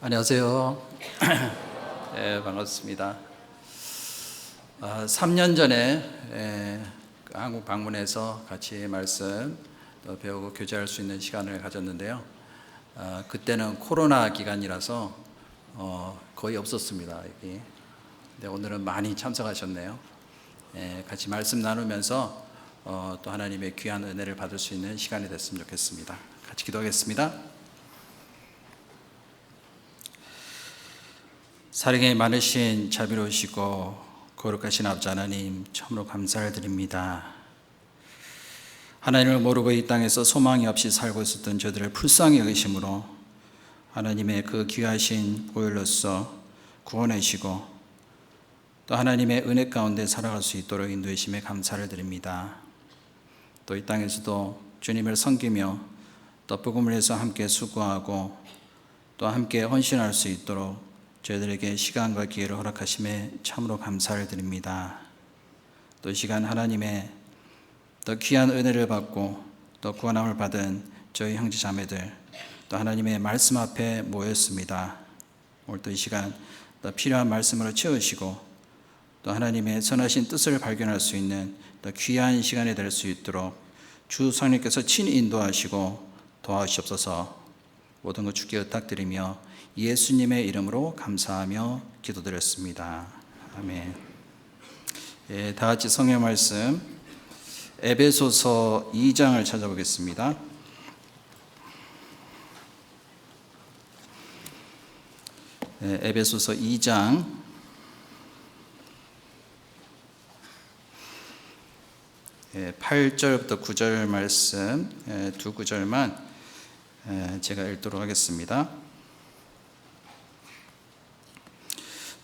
안녕하세요. 네, 반갑습니다. 3년 전에 한국 방문해서 같이 말씀 또 배우고 교제할 수 있는 시간을 가졌는데요. 그때는 코로나 기간이라서 거의 없었습니다. 여기. 근데 오늘은 많이 참석하셨네요. 같이 말씀 나누면서 또 하나님의 귀한 은혜를 받을 수 있는 시간이 됐으면 좋겠습니다. 같이 기도하겠습니다. 사랑이 많으신 자비로우시고 거룩하신 아버지 하나님, 참으로 감사를 드립니다. 하나님을 모르고 이 땅에서 소망이 없이 살고 있었던 저들을 불쌍히 여기심으로 하나님의 그 귀하신 보혈로서 구원하시고 또 하나님의 은혜 가운데 살아갈 수 있도록 인도하심에 감사를 드립니다. 또 이 땅에서도 주님을 섬기며 또 복음을 해서 함께 수고하고 또 함께 헌신할 수 있도록 저희들에게 시간과 기회를 허락하심에 참으로 감사를 드립니다. 또 이 시간 하나님의 또 귀한 은혜를 받고 또 구원함을 받은 저희 형제 자매들 또 하나님의 말씀 앞에 모였습니다. 오늘 또 이 시간 또 필요한 말씀으로 채우시고 또 하나님의 선하신 뜻을 발견할 수 있는 또 귀한 시간이 될 수 있도록 주 성령께서 친히 인도하시고 도와주시옵소서. 모든 것 주께 부탁드리며 예수님의 이름으로 감사하며 기도드렸습니다. 아멘. 다 같이 성경 말씀 에베소서 2장을 찾아보겠습니다. 에베소서 2장 8절부터 9절 말씀 두 구절만 제가 읽도록 하겠습니다.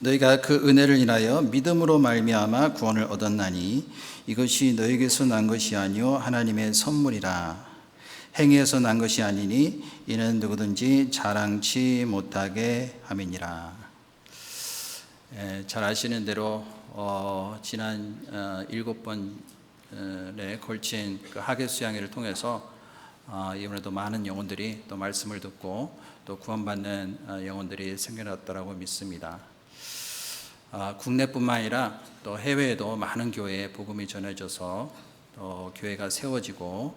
너희가 그 은혜를 인하여 믿음으로 말미암아 구원을 얻었나니 이것이 너희에게서 난 것이 아니요 하나님의 선물이라. 행위에서 난 것이 아니니 이는 누구든지 자랑치 못하게 함이니라. 잘 아시는 대로 지난 7번에 걸친 그 하계 수양회를 통해서 이번에도 많은 영혼들이 또 말씀을 듣고 또 구원받는 영혼들이 생겨났다고 믿습니다. 국내뿐만 아니라 또 해외에도 많은 교회에 복음이 전해져서 또 교회가 세워지고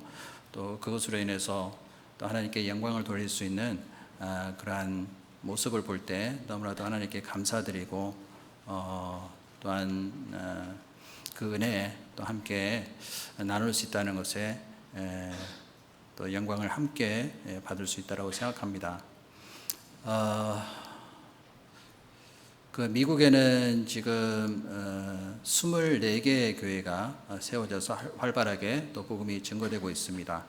또 그것으로 인해서 또 하나님께 영광을 돌릴 수 있는 그러한 모습을 볼 때 너무나도 하나님께 감사드리고 또한 그 은혜에 또 함께 나눌 수 있다는 것에 또 영광을 함께 받을 수 있다고 생각합니다. 그 미국에는 지금 24개의 교회가 세워져서 활발하게 또 복음이 증거되고 있습니다.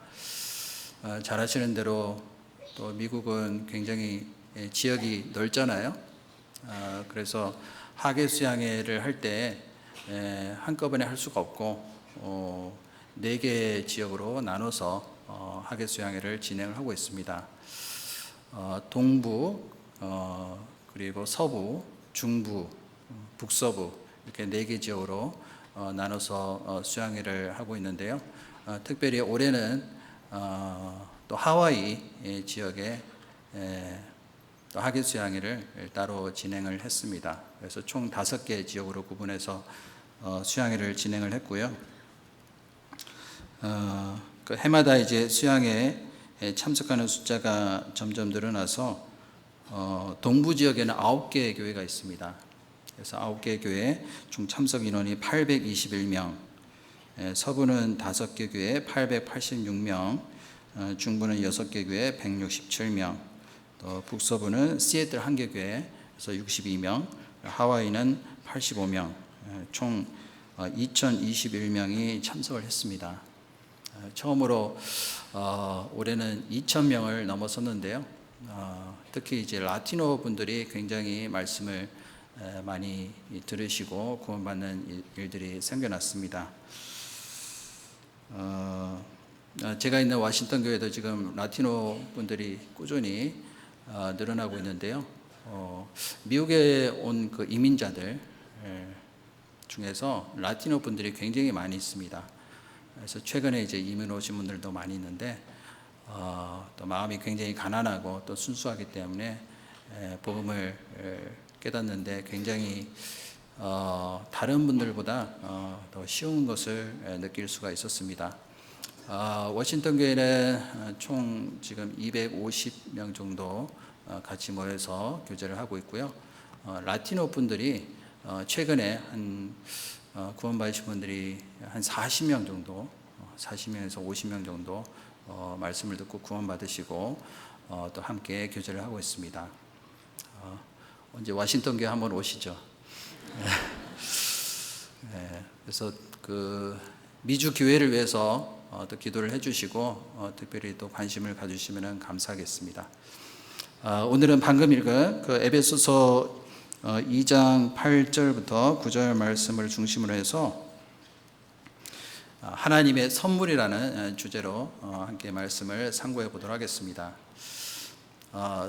잘 아시는 대로 또 미국은 굉장히 지역이 넓잖아요. 그래서 하계 수양회를 할 때 한꺼번에 할 수가 없고 4개 지역으로 나눠서 하계 수양회를 진행을 하고 있습니다. 동부 그리고 서부, 중부, 북서부 이렇게 4개 지역으로 나눠서 수양회를 하고 있는데요. 특별히 올해는 또 하와이 지역에 또 하계 수양회를 따로 진행을 했습니다. 그래서 총 5개 지역으로 구분해서 수양회를 진행을 했고요. 그 해마다 이제 수양회에 참석하는 숫자가 점점 늘어나서 동부 지역에는 9개의 교회가 있습니다. 그래서 9개 교회 총 참석 인원이 821명, 서부는 5개 교회 886명, 중부는 6개 교회 167명, 또 북서부는 시애틀 1개 교회에서 62명, 하와이는 85명, 총 2021명이 참석을 했습니다. 처음으로 올해는 2,000명을 넘어섰는데요. 특히 이제 라티노 분들이 굉장히 말씀을 많이 들으시고 구원받는 일들이 생겨났습니다. 제가 있는 워싱턴 교회도 지금 라티노 분들이 꾸준히 늘어나고 있는데요. 미국에 온 그 이민자들 중에서 라티노 분들이 굉장히 많이 있습니다. 그래서 최근에 이제 이민 오신 분들도 많이 있는데 또 마음이 굉장히 가난하고 또 순수하기 때문에 복음을 깨닫는데 굉장히 다른 분들보다 더 쉬운 것을 느낄 수가 있었습니다. 워싱턴 교회는 총 지금 250명 정도 같이 모여서 교제를 하고 있고요. 라티노 분들이 최근에 한 구원받으신 분들이 한 40명 정도, 40명에서 50명 정도 말씀을 듣고 구원받으시고 또 함께 교제를 하고 있습니다. 언제 워싱턴 교회 한번 오시죠. 그래서 그 미주 교회를 위해서 또 기도를 해주시고 특별히 또 관심을 가주시면 감사하겠습니다. 오늘은 방금 읽은 그 에베소서 2장 8절부터 9절 말씀을 중심으로 해서 하나님의 선물이라는 주제로 함께 말씀을 상고해 보도록 하겠습니다.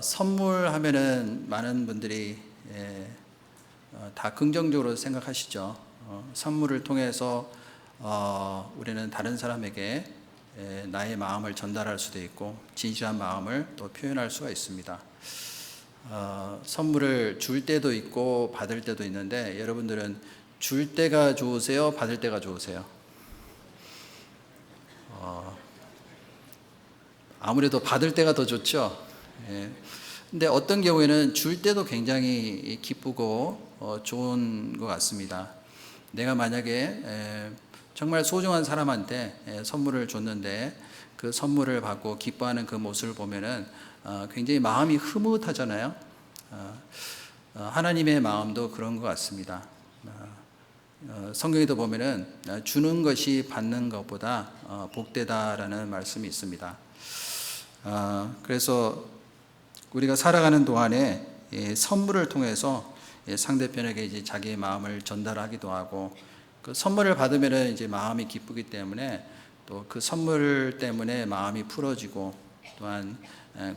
선물하면은 많은 분들이 다 긍정적으로 생각하시죠. 선물을 통해서 우리는 다른 사람에게 나의 마음을 전달할 수도 있고 진실한 마음을 또 표현할 수가 있습니다. 선물을 줄 때도 있고 받을 때도 있는데 여러분들은 줄 때가 좋으세요? 받을 때가 좋으세요? 아무래도 받을 때가 더 좋죠. 근데 어떤 경우에는 줄 때도 굉장히 기쁘고 좋은 것 같습니다. 내가 만약에 정말 소중한 사람한테 선물을 줬는데 그 선물을 받고 기뻐하는 그 모습을 보면은 굉장히 마음이 흐뭇하잖아요. 하나님의 마음도 그런 것 같습니다. 성경에도 보면은 주는 것이 받는 것보다 복되다라는 말씀이 있습니다. 그래서 우리가 살아가는 동안에 선물을 통해서 상대편에게 이제 자기의 마음을 전달하기도 하고 그 선물을 받으면은 이제 마음이 기쁘기 때문에 또 그 선물 때문에 마음이 풀어지고 또한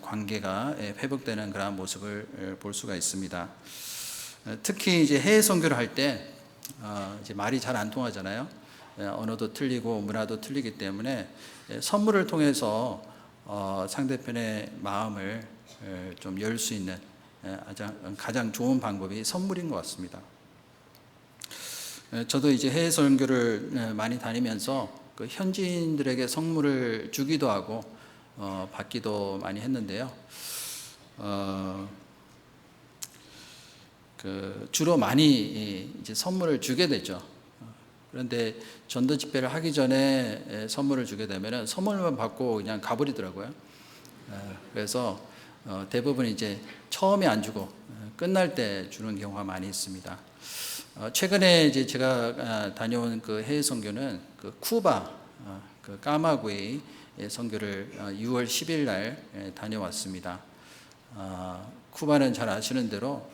관계가 회복되는 그런 모습을 볼 수가 있습니다. 특히 이제 해외 선교를 할 때 이제 말이 잘 안 통하잖아요. 언어도 틀리고 문화도 틀리기 때문에 선물을 통해서 상대편의 마음을 좀 열 수 있는 가장 좋은 방법이 선물인 것 같습니다. 저도 이제 해외 선교를 많이 다니면서 그 현지인들에게 선물을 주기도 하고 받기도 많이 했는데요. 그 주로 많이 이제 선물을 주게 되죠. 그런데 전도 집회를 하기 전에 선물을 주게 되면은 선물만 받고 그냥 가버리더라고요. 그래서 대부분 이제 처음에 안 주고 끝날 때 주는 경우가 많이 있습니다. 최근에 이제 제가 다녀온 그 해외 선교는 그 쿠바, 그 까마구이 선교를 6월 10일 날 다녀왔습니다. 쿠바는 잘 아시는 대로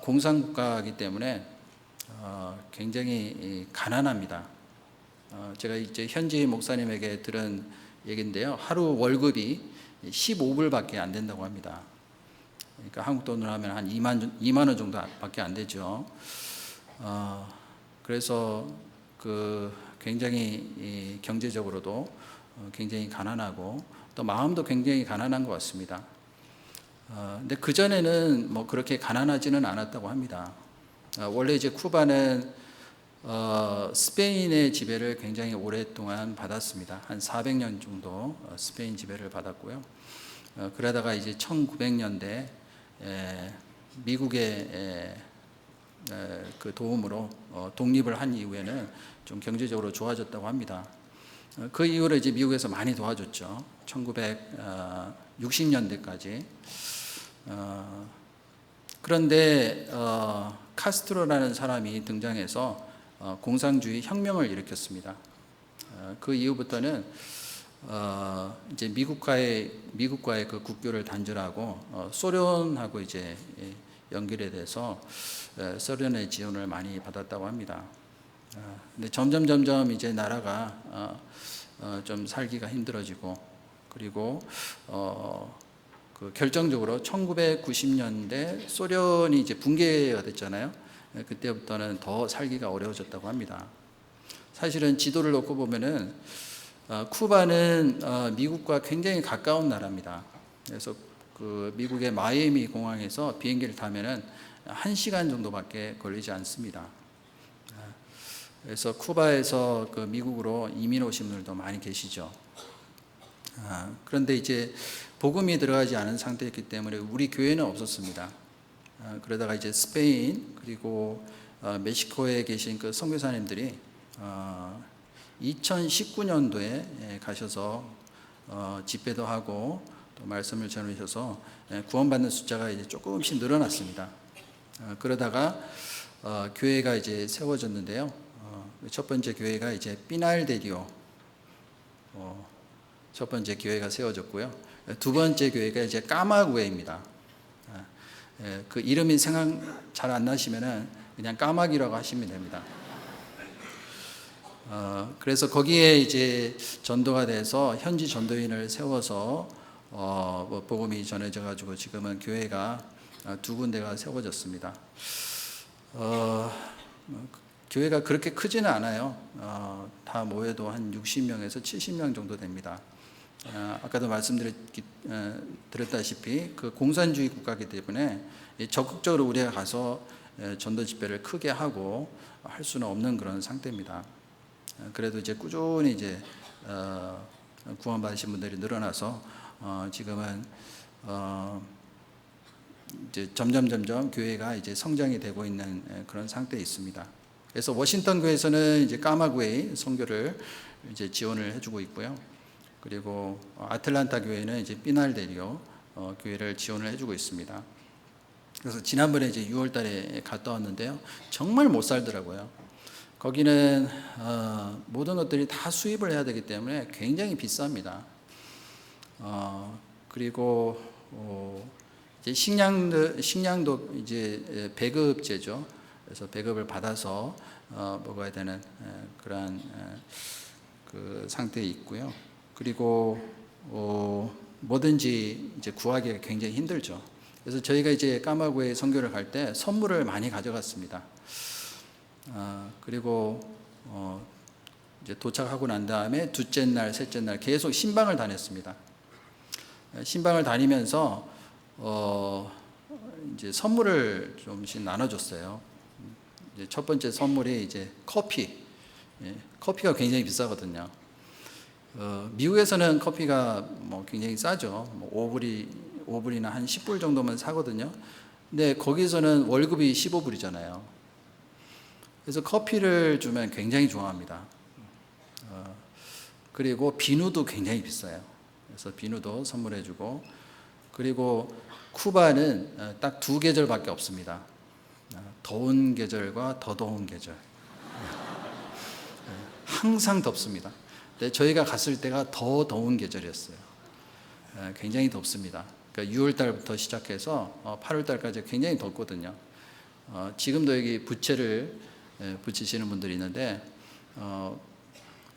공산국가이기 때문에 굉장히 가난합니다. 제가 이제 현지 목사님에게 들은 얘기인데요. 하루 월급이 15불밖에 안 된다고 합니다. 그러니까 한국 돈으로 하면 한 2만 원 정도밖에 안 되죠. 그래서 그 굉장히 경제적으로도 굉장히 가난하고 또 마음도 굉장히 가난한 것 같습니다. 근데 그 전에는 뭐 그렇게 가난하지는 않았다고 합니다. 원래 이제 쿠바는 스페인의 지배를 굉장히 오랫동안 받았습니다. 한 400년 정도 스페인 지배를 받았고요. 그러다가 이제 1900년대 미국의 그 도움으로 독립을 한 이후에는 좀 경제적으로 좋아졌다고 합니다. 그 이후로 이제 미국에서 많이 도와줬죠. 1960년대까지. 그런데 카스트로라는 사람이 등장해서 공산주의 혁명을 일으켰습니다. 그 이후부터는 이제 미국과의 그 국교를 단절하고 소련하고 이제 연결이 돼서 소련의 지원을 많이 받았다고 합니다. 근데 점점 이제 나라가 좀 살기가 힘들어지고 그리고 그 결정적으로 1990년대 소련이 이제 붕괴가 됐잖아요. 그때부터는 더 살기가 어려워졌다고 합니다. 사실은 지도를 놓고 보면은 쿠바는 미국과 굉장히 가까운 나라입니다. 그래서 그 미국의 마이애미 공항에서 비행기를 타면은 1시간 정도밖에 걸리지 않습니다. 그래서 쿠바에서 그 미국으로 이민 오신 분들도 많이 계시죠. 그런데 이제 복음이 들어가지 않은 상태였기 때문에 우리 교회는 없었습니다. 그러다가 이제 스페인 그리고 멕시코에 계신 그 선교사님들이 2019년도에 가셔서 집회도 하고 또 말씀을 전하셔서 구원받는 숫자가 이제 조금씩 늘어났습니다. 그러다가 교회가 이제 세워졌는데요. 첫 번째 교회가 이제 피날데리오 첫 번째 교회가 세워졌고요. 두 번째 교회가 이제 까마구에입니다. 그 이름이 생각 잘 안 나시면은 그냥 까마귀라고 하시면 됩니다. 그래서 거기에 이제 전도가 돼서 현지 전도인을 세워서 복음이 전해져 가지고 지금은 교회가 두 군데가 세워졌습니다. 교회가 그렇게 크지는 않아요. 다 모여도 한 60명에서 70명 정도 됩니다. 아까도 말씀드렸다시피 그 공산주의 국가이기 때문에 적극적으로 우리가 가서 전도 집회를 크게 하고 할 수는 없는 그런 상태입니다. 그래도 이제 꾸준히 이제 구원받으신 분들이 늘어나서 지금은 이제 점점 교회가 이제 성장이 되고 있는 그런 상태에 있습니다. 그래서 워싱턴 교회에서는 이제 까마구에이 선교를 이제 지원을 해주고 있고요. 그리고 아틀란타 교회는 이제 피날데리오 교회를 지원을 해주고 있습니다. 그래서 지난번에 이제 6월달에 갔다 왔는데요, 정말 못 살더라고요. 거기는 모든 것들이 다 수입을 해야 되기 때문에 굉장히 비쌉니다. 그리고 이제 식량도 이제 배급제죠. 그래서 배급을 받아서 먹어야 되는 그러한 그 상태에 있고요. 그리고 뭐든지 이제 구하기가 굉장히 힘들죠. 그래서 저희가 이제 까마구에 선교를 갈 때 선물을 많이 가져갔습니다. 그리고 이제 도착하고 난 다음에 둘째 날, 셋째 날 계속 신방을 다녔습니다. 신방을 다니면서 이제 선물을 좀씩 나눠줬어요. 이제 첫 번째 선물이 이제 커피. 커피가 굉장히 비싸거든요. 미국에서는 커피가 뭐 굉장히 싸죠. 뭐 5불이나 한 10불 정도면 사거든요. 근데 거기서는 월급이 15불이잖아요. 그래서 커피를 주면 굉장히 좋아합니다. 그리고 비누도 굉장히 비싸요. 그래서 비누도 선물해주고, 그리고 쿠바는 딱 두 계절밖에 없습니다. 더운 계절과 더 더운 계절. 항상 덥습니다. 근데 저희가 갔을 때가 더 더운 계절이었어요. 굉장히 덥습니다. 그러니까 6월 달부터 시작해서 8월 달까지 굉장히 덥거든요. 지금도 여기 부채를 붙이시는 분들이 있는데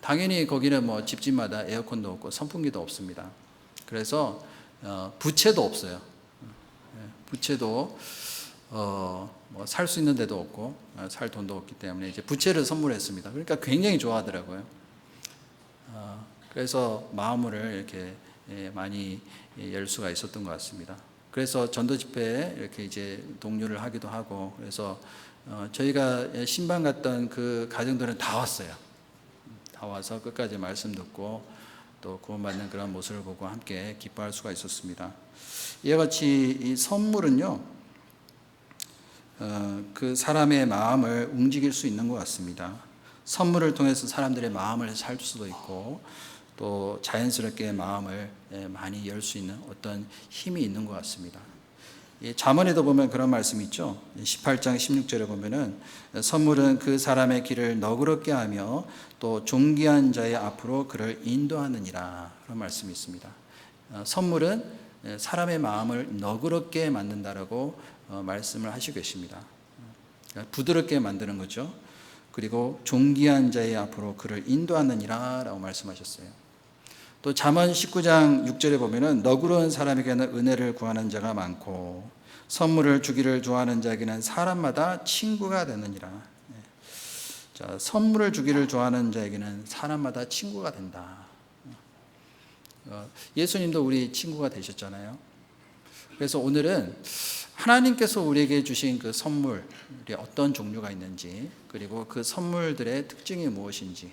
당연히 거기는 뭐 집집마다 에어컨도 없고 선풍기도 없습니다. 그래서 부채도 없어요. 부채도 뭐 살 수 있는 데도 없고 살 돈도 없기 때문에 이제 부채를 선물했습니다. 그러니까 굉장히 좋아하더라고요. 그래서 마음을 이렇게 많이 열 수가 있었던 것 같습니다. 그래서 전도 집회에 이렇게 이제 동료를 하기도 하고, 그래서 저희가 신방 갔던 그 가정들은 다 왔어요. 다 와서 끝까지 말씀 듣고 또 구원받는 그런 모습을 보고 함께 기뻐할 수가 있었습니다. 이와 같이 이 선물은요, 그 사람의 마음을 움직일 수 있는 것 같습니다. 선물을 통해서 사람들의 마음을 살 수도 있고 또 자연스럽게 마음을 많이 열 수 있는 어떤 힘이 있는 것 같습니다. 잠언에도 보면 그런 말씀이 있죠. 18장 16절에 보면은 선물은 그 사람의 길을 너그럽게 하며 또 존귀한 자의 앞으로 그를 인도하느니라, 그런 말씀이 있습니다. 선물은 사람의 마음을 너그럽게 만든다라고 말씀을 하시고 계십니다. 부드럽게 만드는 거죠. 그리고 존귀한 자의 앞으로 그를 인도하느니라 라고 말씀하셨어요. 또 잠언 19장 6절에 보면은 너그러운 사람에게는 은혜를 구하는 자가 많고 선물을 주기를 좋아하는 자에게는 사람마다 친구가 되느니라. 자, 선물을 주기를 좋아하는 자에게는 사람마다 친구가 된다. 예수님도 우리 친구가 되셨잖아요. 그래서 오늘은 하나님께서 우리에게 주신 그 선물이 어떤 종류가 있는지, 그리고 그 선물들의 특징이 무엇인지,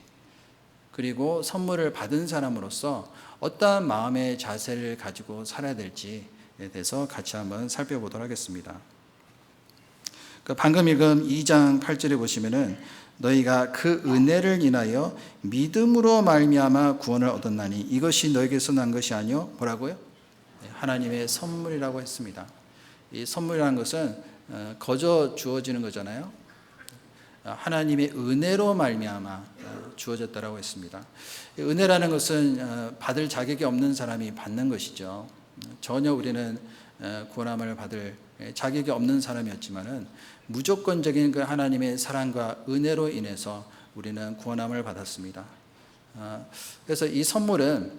그리고 선물을 받은 사람으로서 어떠한 마음의 자세를 가지고 살아야 될지에 대해서 같이 한번 살펴보도록 하겠습니다. 방금 읽은 2장 8절에 보시면은 너희가 그 은혜를 인하여 믿음으로 말미암아 구원을 얻었나니 이것이 너에게서 난 것이 아니요 뭐라고요? 하나님의 선물이라고 했습니다. 이 선물이라는 것은 거저 주어지는 거잖아요. 하나님의 은혜로 말미암아 주어졌다라고 했습니다. 은혜라는 것은 받을 자격이 없는 사람이 받는 것이죠. 전혀 우리는 구원함을 받을 자격이 없는 사람이었지만은 무조건적인 그 하나님의 사랑과 은혜로 인해서 우리는 구원함을 받았습니다. 그래서 이 선물은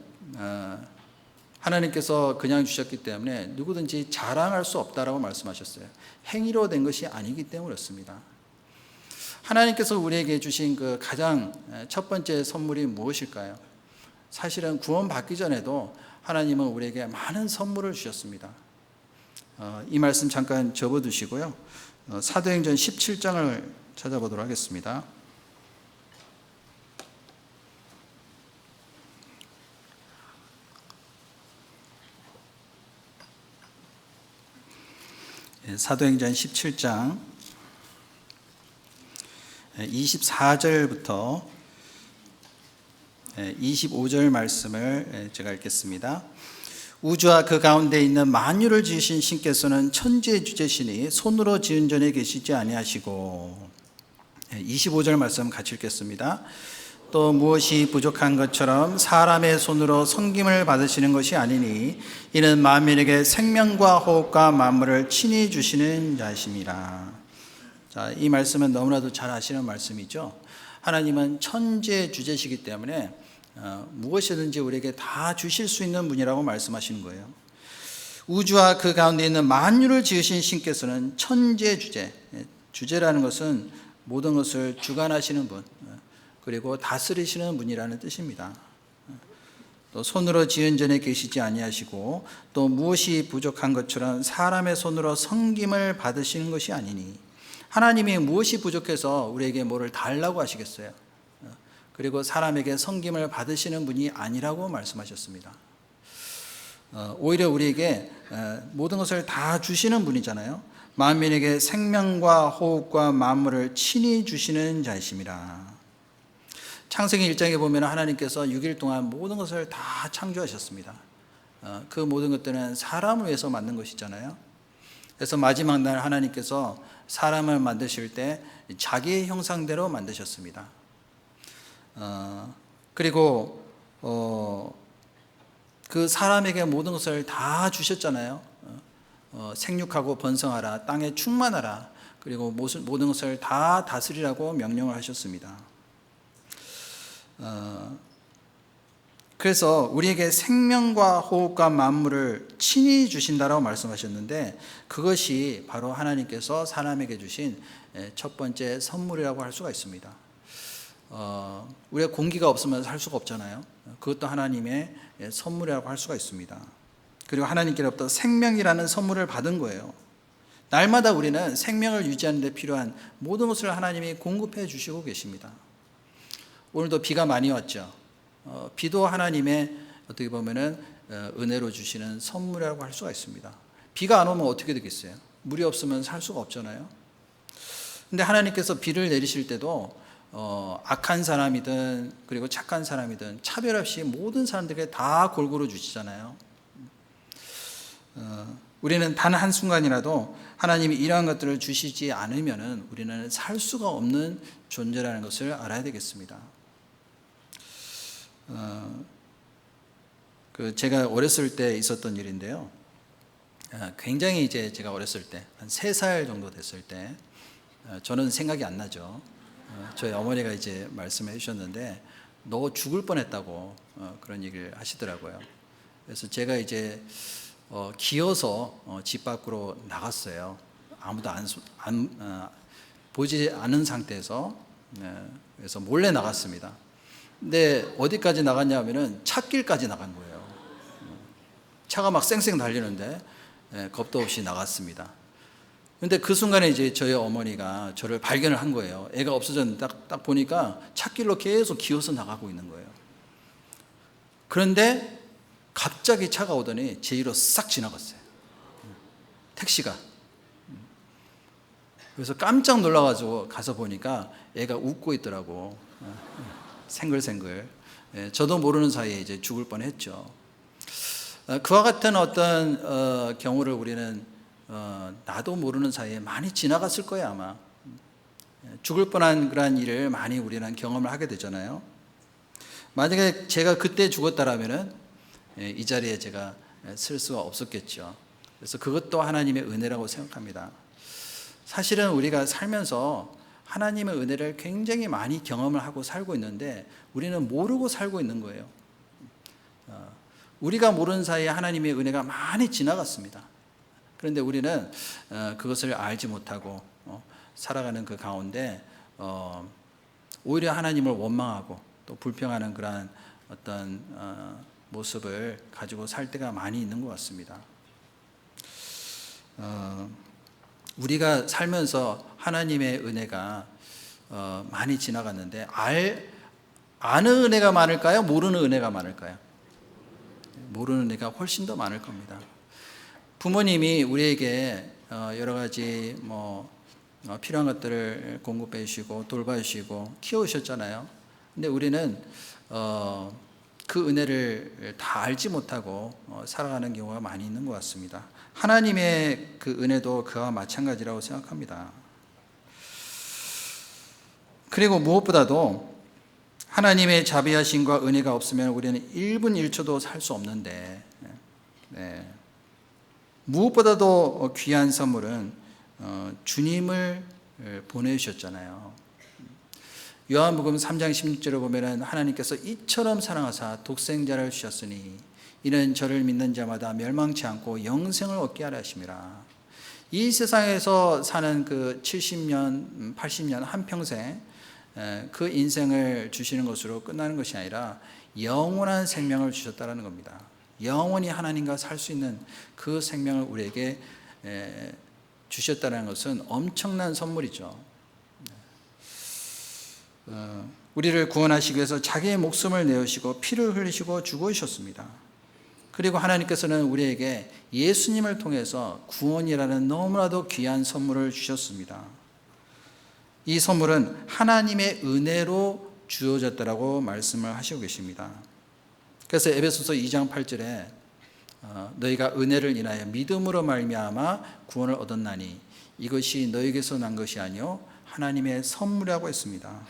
하나님께서 그냥 주셨기 때문에 누구든지 자랑할 수 없다라고 말씀하셨어요. 행위로 된 것이 아니기 때문에 그렇습니다. 하나님께서 우리에게 주신 그 가장 첫 번째 선물이 무엇일까요? 사실은 구원받기 전에도 하나님은 우리에게 많은 선물을 주셨습니다. 이 말씀 잠깐 접어두시고요. 사도행전 17장을 찾아보도록 하겠습니다. 사도행전 17장 24절부터 25절 말씀을 제가 읽겠습니다. 우주와 그 가운데 있는 만유를 지으신 신께서는 천지의 주제시니 손으로 지은 전에 계시지 아니하시고 25절 말씀 같이 읽겠습니다. 또 무엇이 부족한 것처럼 사람의 손으로 섬김을 받으시는 것이 아니니 이는 만민에게 생명과 호흡과 만물을 친히 주시는 자심이라. 자, 이 말씀은 너무나도 잘 아시는 말씀이죠. 하나님은 천지의 주제시기 때문에 무엇이든지 우리에게 다 주실 수 있는 분이라고 말씀하시는 거예요. 우주와 그 가운데 있는 만유를 지으신 신께서는 천지의 주제, 주제라는 것은 모든 것을 주관하시는 분, 그리고 다스리시는 분이라는 뜻입니다. 또 손으로 지은 전에 계시지 아니하시고 또 무엇이 부족한 것처럼 사람의 손으로 섬김을 받으시는 것이 아니니, 하나님이 무엇이 부족해서 우리에게 뭐를 달라고 하시겠어요? 그리고 사람에게 섬김을 받으시는 분이 아니라고 말씀하셨습니다. 오히려 우리에게 모든 것을 다 주시는 분이잖아요. 만민에게 생명과 호흡과 만물을 친히 주시는 자이심이라. 창세기 1장에 보면 하나님께서 6일 동안 모든 것을 다 창조하셨습니다. 그 모든 것들은 사람을 위해서 만든 것이잖아요. 그래서 마지막 날 하나님께서 사람을 만드실 때 자기의 형상대로 만드셨습니다. 그리고 그 사람에게 모든 것을 다 주셨잖아요. 생육하고 번성하라, 땅에 충만하라, 그리고 모든 것을 다 다스리라고 명령을 하셨습니다. 그래서 우리에게 생명과 호흡과 만물을 친히 주신다라고 말씀하셨는데, 그것이 바로 하나님께서 사람에게 주신 첫 번째 선물이라고 할 수가 있습니다. 우리가 공기가 없으면 살 수가 없잖아요. 그것도 하나님의 선물이라고 할 수가 있습니다. 그리고 하나님께로부터 생명이라는 선물을 받은 거예요. 날마다 우리는 생명을 유지하는 데 필요한 모든 것을 하나님이 공급해 주시고 계십니다. 오늘도 비가 많이 왔죠. 비도 하나님의 어떻게 보면은 은혜로 주시는 선물이라고 할 수가 있습니다. 비가 안 오면 어떻게 되겠어요? 물이 없으면 살 수가 없잖아요. 근데 하나님께서 비를 내리실 때도 악한 사람이든 그리고 착한 사람이든 차별 없이 모든 사람들에게 다 골고루 주시잖아요. 우리는 단 한순간이라도 하나님이 이러한 것들을 주시지 않으면 우리는 살 수가 없는 존재라는 것을 알아야 되겠습니다. 제가 어렸을 때 있었던 일인데요. 굉장히 이제 제가 어렸을 때 한 3살 정도 됐을 때, 저는 생각이 안 나죠. 저희 어머니가 이제 말씀해 주셨는데 너 죽을 뻔했다고 그런 얘기를 하시더라고요. 그래서 제가 이제 기어서 집 밖으로 나갔어요. 아무도 보지 않은 상태에서. 그래서 몰래 나갔습니다. 근데 어디까지 나갔냐 하면은 찻길까지 나간 거예요. 차가 막 쌩쌩 달리는데 겁도 없이 나갔습니다. 근데 그 순간에 이제 저희 어머니가 저를 발견을 한 거예요. 애가 없어졌는데 딱 보니까 찻길로 계속 기어서 나가고 있는 거예요. 그런데 갑자기 차가 오더니 제 위로 싹 지나갔어요. 택시가. 그래서 깜짝 놀라가지고 가서 보니까 애가 웃고 있더라고. 생글생글. 저도 모르는 사이에 이제 죽을 뻔했죠. 그와 같은 어떤 경우를 우리는 나도 모르는 사이에 많이 지나갔을 거예요, 아마. 죽을 뻔한 그런 일을 많이 우리는 경험을 하게 되잖아요. 만약에 제가 그때 죽었다라면은 이 자리에 제가 쓸 수가 없었겠죠. 그래서 그것도 하나님의 은혜라고 생각합니다. 사실은 우리가 살면서 하나님의 은혜를 굉장히 많이 경험을 하고 살고 있는데 우리는 모르고 살고 있는 거예요. 우리가 모르는 사이에 하나님의 은혜가 많이 지나갔습니다. 그런데 우리는 그것을 알지 못하고 살아가는 그 가운데 오히려 하나님을 원망하고 또 불평하는 그러한 어떤 모습을 가지고 살 때가 많이 있는 것 같습니다. 우리가 살면서 하나님의 은혜가 많이 지나갔는데 아는 은혜가 많을까요? 모르는 은혜가 많을까요? 모르는 은혜가 훨씬 더 많을 겁니다. 부모님이 우리에게 여러 가지 필요한 것들을 공급해 주시고 돌봐 주시고 키워주셨잖아요. 근데 우리는 그 은혜를 다 알지 못하고 살아가는 경우가 많이 있는 것 같습니다. 하나님의 그 은혜도 그와 마찬가지라고 생각합니다. 그리고 무엇보다도 하나님의 자비하심과 은혜가 없으면 우리는 1분 1초도 살 수 없는데 무엇보다도 귀한 선물은 주님을 보내주셨잖아요. 요한복음 3장 16절을 보면 하나님께서 이처럼 사랑하사 독생자를 주셨으니 이는 저를 믿는 자마다 멸망치 않고 영생을 얻게 하려 하심이라. 이 세상에서 사는 그 70년, 80년 한평생 그 인생을 주시는 것으로 끝나는 것이 아니라 영원한 생명을 주셨다는 겁니다. 영원히 하나님과 살 수 있는 그 생명을 우리에게 주셨다는 것은 엄청난 선물이죠. 우리를 구원하시기 위해서 자기의 목숨을 내어주시고 피를 흘리시고 죽으셨습니다. 그리고 하나님께서는 우리에게 예수님을 통해서 구원이라는 너무나도 귀한 선물을 주셨습니다. 이 선물은 하나님의 은혜로 주어졌다라고 말씀을 하시고 계십니다. 그래서 에베소서 2장 8절에 너희가 은혜를 인하여 믿음으로 말미암아 구원을 얻었나니 이것이 너희에게서 난 것이 아니요 하나님의 선물이라고 했습니다.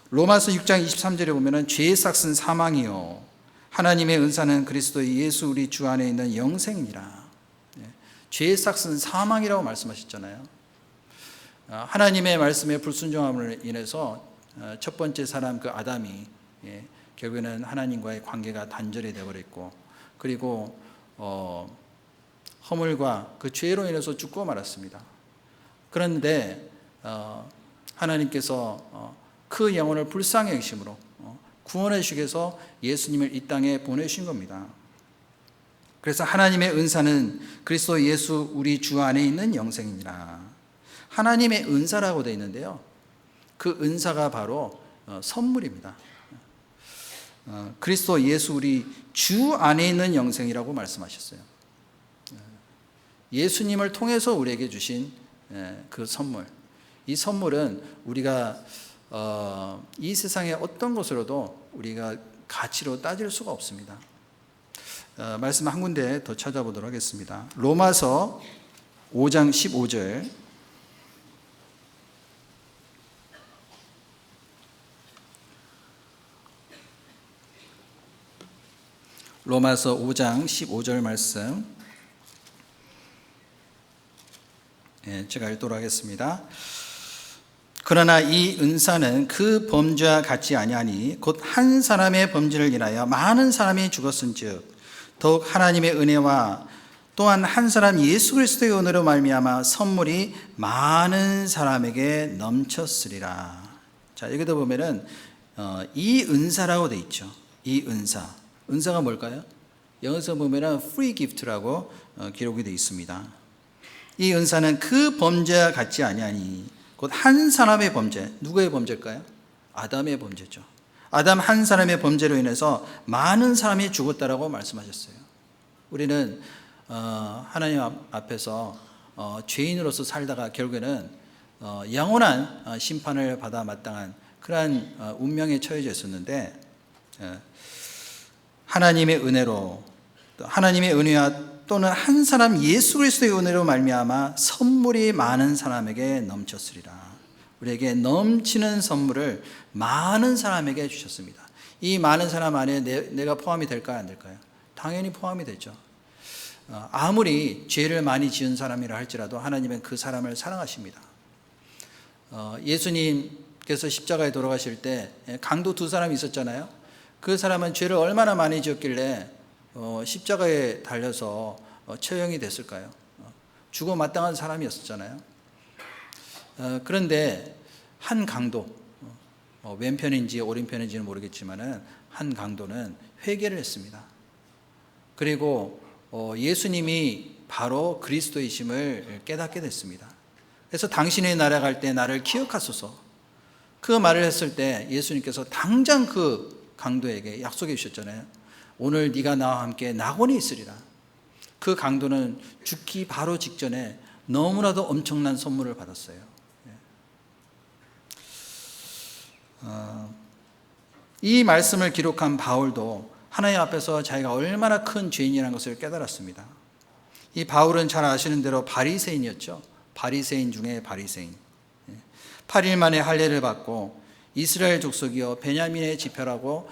로마서 6장 23절에 보면 죄의 삭은 사망이요 하나님의 은사는 그리스도 예수 우리 주 안에 있는 영생이니라. 죄의 삭은 사망이라고 말씀하셨잖아요. 하나님의 말씀에 불순종함으로 인해서 첫 번째 사람 그 아담이 결국에는 하나님과의 관계가 단절이 되어버렸고 그리고 허물과 그 죄로 인해서 죽고 말았습니다. 그런데 하나님께서 그 영혼을 불쌍히 여기심으로 구원해 주시기 위해서 예수님을 이 땅에 보내신 겁니다. 그래서 하나님의 은사는 그리스도 예수 우리 주 안에 있는 영생이니라. 하나님의 은사라고 되어 있는데요, 그 은사가 바로 선물입니다. 그리스도 예수 우리 주 안에 있는 영생이라고 말씀하셨어요. 예수님을 통해서 우리에게 주신 그 선물, 이 선물은 우리가 이 세상의 어떤 것으로도 우리가 가치로 따질 수가 없습니다. 말씀 한 군데 더 찾아보도록 하겠습니다. 로마서 5장 15절. 로마서 5장 15절 말씀 제가 읽도록 하겠습니다. 그러나 이 은사는 그 범죄와 같지 아니하니 곧 한 사람의 범죄를 인하여 많은 사람이 죽었은즉 더욱 하나님의 은혜와 또한 한 사람 예수 그리스도의 은혜로 말미암아 선물이 많은 사람에게 넘쳤으리라. 자, 여기다 보면은 이 은사라고 돼 있죠. 이 은사가 뭘까요? 영어에서 보면은 free gift라고 기록이 되어 있습니다. 이 은사는 그 범죄와 같지 아니하니 곧 한 사람의 범죄, 누구의 범죄일까요? 아담의 범죄죠. 아담 한 사람의 범죄로 인해서 많은 사람이 죽었다라고 말씀하셨어요. 우리는 하나님 앞에서 죄인으로서 살다가 결국에는 영원한 심판을 받아 마땅한 그러한 운명에 처해져 있었는데, 하나님의 은혜로, 하나님의 은혜와 또는 한 사람 예수 그리스도의 은혜로 말미암아 선물이 많은 사람에게 넘쳤으리라. 우리에게 넘치는 선물을 많은 사람에게 주셨습니다. 이 많은 사람 안에 내가 포함이 될까요, 안 될까요? 당연히 포함이 되죠. 아무리 죄를 많이 지은 사람이라 할지라도 하나님은 그 사람을 사랑하십니다. 예수님께서 십자가에 돌아가실 때 강도 두 사람이 있었잖아요. 그 사람은 죄를 얼마나 많이 지었길래 십자가에 달려서 처형이 됐을까요? 죽어 마땅한 사람이었잖아요. 그런데 한 강도, 왼편인지 오른편인지는 모르겠지만 한 강도는 회개를 했습니다. 그리고 예수님이 바로 그리스도이심을 깨닫게 됐습니다. 그래서 당신의 나라 갈 때 나를 기억하소서, 그 말을 했을 때 예수님께서 당장 그 강도에게 약속해 주셨잖아요. 오늘 네가 나와 함께 낙원에 있으리라. 그 강도는 죽기 바로 직전에 너무나도 엄청난 선물을 받았어요. 이 말씀을 기록한 바울도 하나님 앞에서 자기가 얼마나 큰 죄인이라는 것을 깨달았습니다. 이 바울은 잘 아시는 대로 바리새인이었죠. 바리새인 중에 바리새인. 8일 만에 할례를 받고 이스라엘 족속이요 베냐민의 지파라고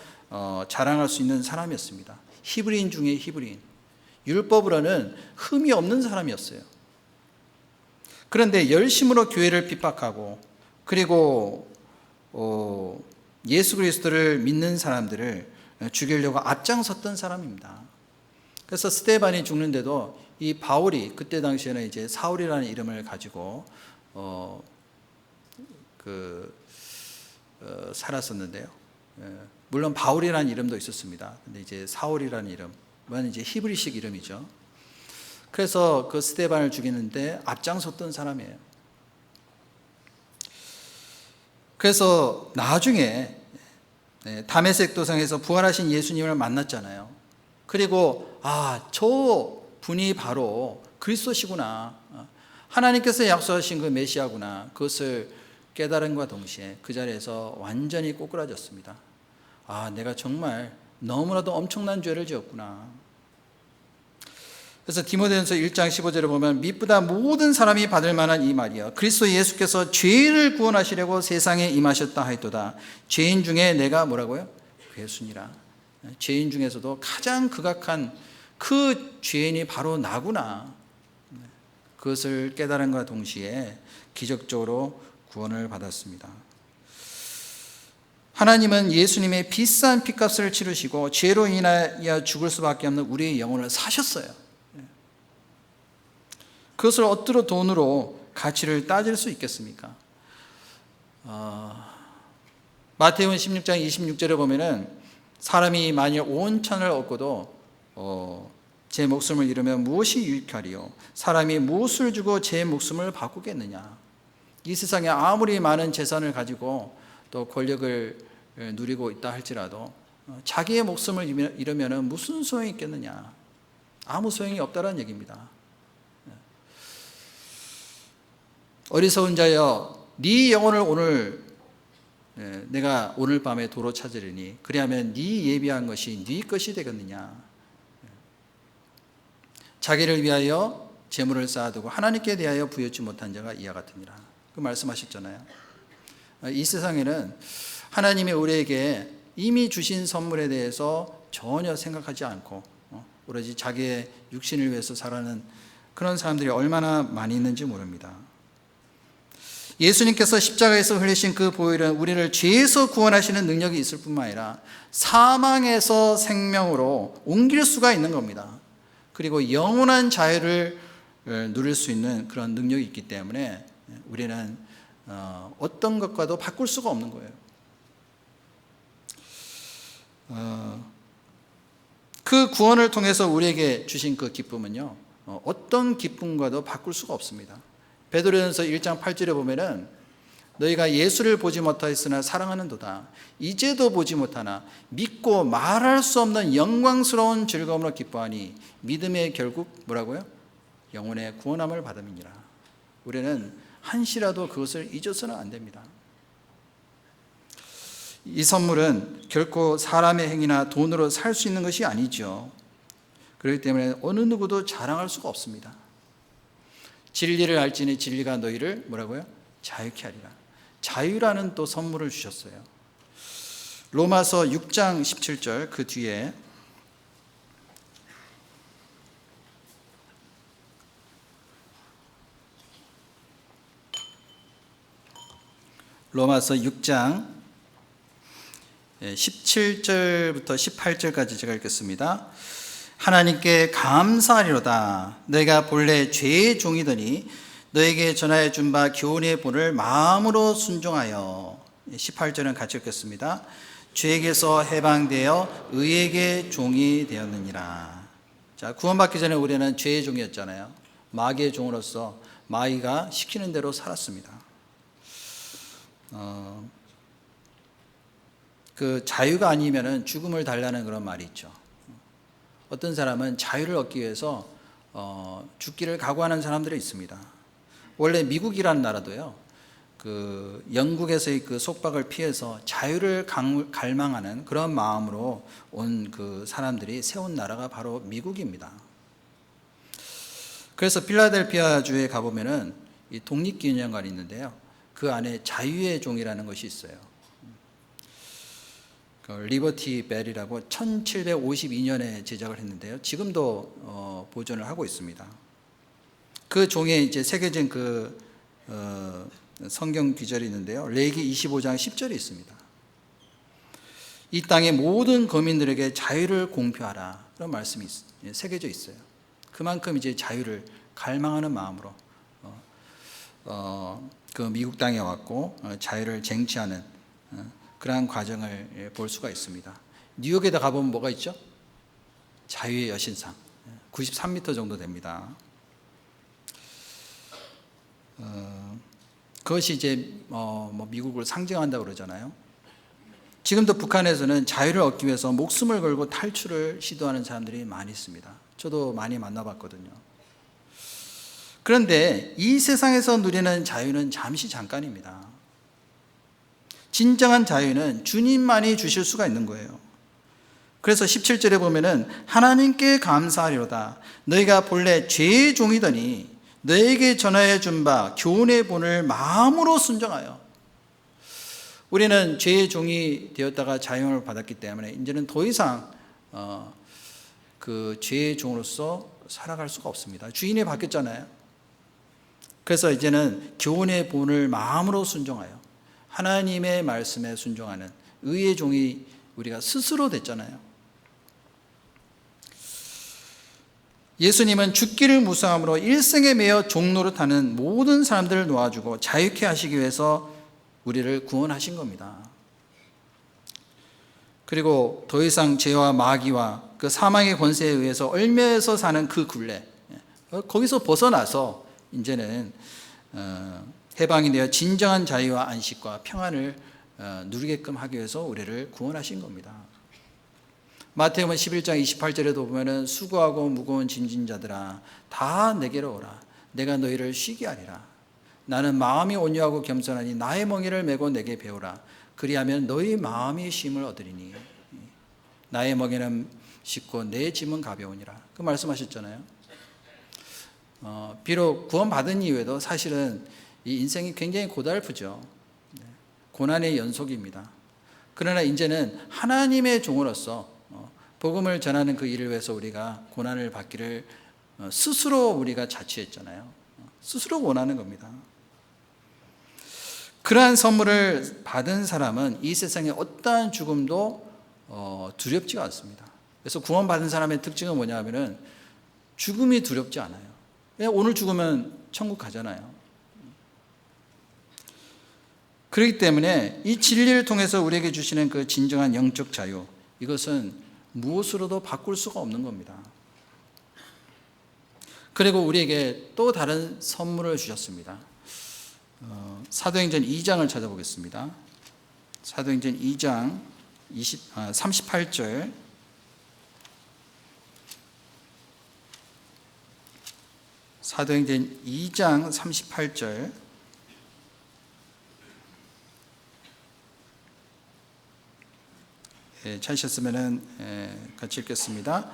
자랑할 수 있는 사람이었습니다. 히브리인 중에 히브리인. 율법으로는 흠이 없는 사람이었어요. 그런데 열심으로 교회를 핍박하고, 그리고 예수 그리스도를 믿는 사람들을 죽이려고 앞장섰던 사람입니다. 그래서 스데반이 죽는데도 이 바울이 그때 당시에는 이제 사울이라는 이름을 가지고 살았었는데요. 물론 바울이라는 이름도 있었습니다. 근데 이제 사울이라는 이름은 이제 히브리식 이름이죠. 그래서 그 스데반을 죽이는데 앞장섰던 사람이에요. 그래서 나중에 다메섹 도상에서 부활하신 예수님을 만났잖아요. 그리고 저 분이 바로 그리스도시구나, 하나님께서 약속하신 그 메시아구나, 그것을 깨달음과 동시에 그 자리에서 완전히 꼬꾸라졌습니다. 내가 정말 너무나도 엄청난 죄를 지었구나. 그래서 디모데전서 1장 15절에 보면 미쁘다 모든 사람이 받을 만한 이 말이여, 그리스도 예수께서 죄인을 구원하시려고 세상에 임하셨다 하였도다. 죄인 중에 내가 뭐라고요? 괴순이라. 죄인 중에서도 가장 극악한 그 죄인이 바로 나구나. 그것을 깨달음과 동시에 기적적으로 구원을 받았습니다. 하나님은 예수님의 비싼 핏값을 치르시고 죄로 인하여 죽을 수밖에 없는 우리의 영혼을 사셨어요. 그것을 어떻게 돈으로 가치를 따질 수 있겠습니까? 마태복음 16장 26절에 보면은 사람이 만일 온 천을 얻고도 제 목숨을 잃으면 무엇이 유익하리요? 사람이 무엇을 주고 제 목숨을 바꾸겠느냐? 이 세상에 아무리 많은 재산을 가지고 또 권력을 누리고 있다 할지라도 자기의 목숨을 잃으면 무슨 소용이 있겠느냐? 아무 소용이 없다는 얘기입니다. 어리석은 자여, 네 영혼을 오늘 내가 오늘 밤에 도로 찾으리니 그리하면 네 예비한 것이 네 것이 되겠느냐? 자기를 위하여 재물을 쌓아두고 하나님께 대하여 부여치 못한 자가 이와 같으니라. 그 말씀하셨잖아요. 이 세상에는 하나님이 우리에게 이미 주신 선물에 대해서 전혀 생각하지 않고 오로지 자기의 육신을 위해서 살아가는 그런 사람들이 얼마나 많이 있는지 모릅니다. 예수님께서 십자가에서 흘리신 그 보혈은 우리를 죄에서 구원하시는 능력이 있을 뿐만 아니라 사망에서 생명으로 옮길 수가 있는 겁니다. 그리고 영원한 자유를 누릴 수 있는 그런 능력이 있기 때문에 우리는 어떤 것과도 바꿀 수가 없는 거예요. 그 그 구원을 통해서 우리에게 주신 그 기쁨은요, 어떤 기쁨과도 바꿀 수가 없습니다. 베드로전서 1장 8절에 보면은 너희가 예수를 보지 못하였으나 사랑하는도다. 이제도 보지 못하나 믿고 말할 수 없는 영광스러운 즐거움으로 기뻐하니 믿음의 결국 뭐라고요? 영혼의 구원함을 받음이니라. 우리는 한시라도 그것을 잊어서는 안 됩니다. 이 선물은 결코 사람의 행위나 돈으로 살 수 있는 것이 아니죠. 그렇기 때문에 어느 누구도 자랑할 수가 없습니다. 진리를 알지니 진리가 너희를 뭐라고요? 자유케 하리라. 자유라는 또 선물을 주셨어요. 로마서 6장 17절 그 뒤에 로마서 6장 17절부터 18절까지 제가 읽겠습니다. 하나님께 감사하리로다. 너희가 본래 죄의 종이더니 너에게 전하여 준 바 교훈의 본을 마음으로 순종하여. 18절은 같이 읽겠습니다. 죄에게서 해방되어 의에게 종이 되었느니라. 자, 구원받기 전에 우리는 죄의 종이었잖아요. 마귀의 종으로서 마귀가 시키는 대로 살았습니다. 그 자유가 아니면은 죽음을 달라는 그런 말이 있죠. 어떤 사람은 자유를 얻기 위해서 죽기를 각오하는 사람들이 있습니다. 원래 미국이라는 나라도요, 그 영국에서의 그 속박을 피해서 자유를 갈망하는 그런 마음으로 온 그 사람들이 세운 나라가 바로 미국입니다. 그래서 필라델피아 주에 가보면은 이 독립기념관이 있는데요, 그 안에 자유의 종이라는 것이 있어요. 그 리버티 벨이라고 1752년에 제작을 했는데요, 지금도 보존을 하고 있습니다. 그 종에 이제 새겨진 그 성경 구절이 있는데요, 레위기 25장 10절이 있습니다. 이 땅의 모든 거민들에게 자유를 공표하라, 그런 말씀이 새겨져 있어요. 그만큼 이제 자유를 갈망하는 마음으로 그 미국 땅에 왔고 자유를 쟁취하는 그러한 과정을 볼 수가 있습니다. 뉴욕에다 가보면 뭐가 있죠? 자유의 여신상, 93m 정도 됩니다. 그것이 이제 미국을 상징한다고 그러잖아요. 지금도 북한에서는 자유를 얻기 위해서 목숨을 걸고 탈출을 시도하는 사람들이 많이 있습니다. 저도 많이 만나봤거든요. 그런데 이 세상에서 누리는 자유는 잠시 잠깐입니다. 진정한 자유는 주님만이 주실 수가 있는 거예요. 그래서 17절에 보면은 하나님께 감사하리로다. 너희가 본래 죄의 종이더니 너에게 전하여 준 바 교훈의 본을 마음으로 순종하여. 우리는 죄의 종이 되었다가 자유를 받았기 때문에 이제는 더 이상 그 죄의 종으로서 살아갈 수가 없습니다. 주인이 바뀌었잖아요. 그래서 이제는 교훈의 본을 마음으로 순종하여 하나님의 말씀에 순종하는 의의 종이 우리가 스스로 됐잖아요. 예수님은 죽기를 무서함으로 일생에 매여 종노릇하는 모든 사람들을 놓아주고 자유케 하시기 위해서 우리를 구원하신 겁니다. 그리고 더 이상 죄와 마귀와 그 사망의 권세에 의해서 얽매여서 사는 그 굴레, 거기서 벗어나서 이제는 해방이 되어 진정한 자유와 안식과 평안을 누리게끔 하기 위해서 우리를 구원하신 겁니다. 마태복음 11장 28절에도 보면은 수고하고 무거운 짐진 자들아 다 내게로 오라. 내가 너희를 쉬게 하리라. 나는 마음이 온유하고 겸손하니 나의 멍에를 메고 내게 배우라. 그리하면 너희 마음이 쉼을 얻으리니 나의 멍에는 쉽고 내 짐은 가벼우니라. 그 말씀하셨잖아요. 비록 구원받은 이후에도 사실은 이 인생이 굉장히 고달프죠. 고난의 연속입니다. 그러나 이제는 하나님의 종으로서 복음을 전하는 그 일을 위해서 우리가 고난을 받기를 스스로 우리가 자취했잖아요. 스스로 원하는 겁니다. 그러한 선물을 받은 사람은 이 세상의 어떠한 죽음도 두렵지가 않습니다. 그래서 구원받은 사람의 특징은 뭐냐 하면은 죽음이 두렵지 않아요. 그냥 오늘 죽으면 천국 가잖아요. 그렇기 때문에 이 진리를 통해서 우리에게 주시는 그 진정한 영적 자유, 이것은 무엇으로도 바꿀 수가 없는 겁니다. 그리고 우리에게 또 다른 선물을 주셨습니다. 사도행전 2장을 찾아보겠습니다. 사도행전 2장 38절. 사도행전 2장 38절. 찾으셨으면 같이 읽겠습니다.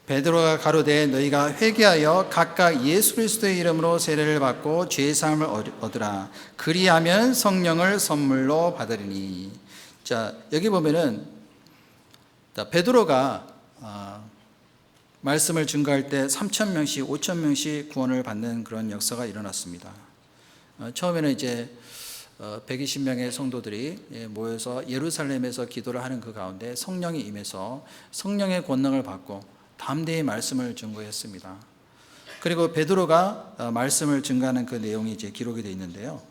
베드로가 가로되 너희가 회개하여 각각 예수 그리스도의 이름으로 세례를 받고 죄 사함을 얻으라. 그리하면 성령을 선물로 받으리니. 자, 여기 보면은 베드로가 말씀을 증거할 때 3,000명씩 5,000명씩 구원을 받는 그런 역사가 일어났습니다. 처음에는 이제 120명의 성도들이 모여서 예루살렘에서 기도를 하는 그 가운데 성령이 임해서 성령의 권능을 받고 담대히 말씀을 증거했습니다. 그리고 베드로가 말씀을 증거하는 그 내용이 이제 기록이 되어 있는데요.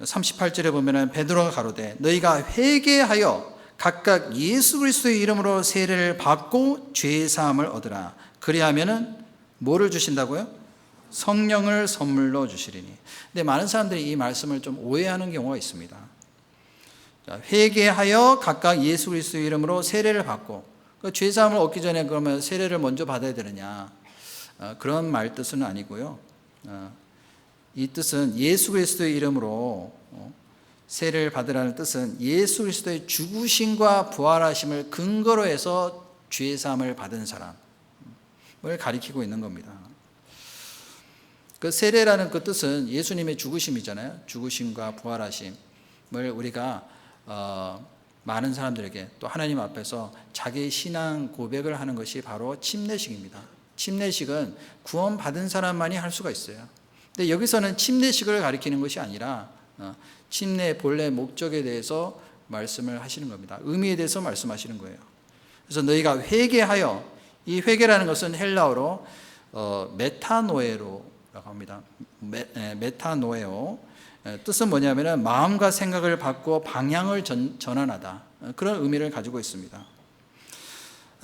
38절에 보면은 베드로가 가로되 너희가 회개하여 각각 예수 그리스도의 이름으로 세례를 받고 죄 사함을 얻으라. 그리하면은 뭐를 주신다고요? 성령을 선물로 주시리니. 근데 많은 사람들이 이 말씀을 좀 오해하는 경우가 있습니다. 회개하여 각각 예수 그리스도의 이름으로 세례를 받고 죄 사함을 얻기 전에 그러면 세례를 먼저 받아야 되느냐? 그런 말 뜻은 아니고요. 이 뜻은 예수 그리스도의 이름으로 세례를 받으라는 뜻은 예수 그리스도의 죽으심과 부활하심을 근거로 해서 죄 사함을 받은 사람을 가리키고 있는 겁니다. 그 세례라는 그 뜻은 예수님의 죽으심이잖아요. 죽으심과 부활하심을 우리가 많은 사람들에게 또 하나님 앞에서 자기의 신앙 고백을 하는 것이 바로 침례식입니다. 침례식은 구원받은 사람만이 할 수가 있어요. 근데 여기서는 침례식을 가리키는 것이 아니라 침례의 본래 목적에 대해서 말씀을 하시는 겁니다. 의미에 대해서 말씀하시는 거예요. 그래서 너희가 회개하여, 이 회개라는 것은 헬라어로 메타노에로라고 합니다. 메타노에오. 뜻은 뭐냐면 마음과 생각을 바꾸어 방향을 전환하다, 그런 의미를 가지고 있습니다.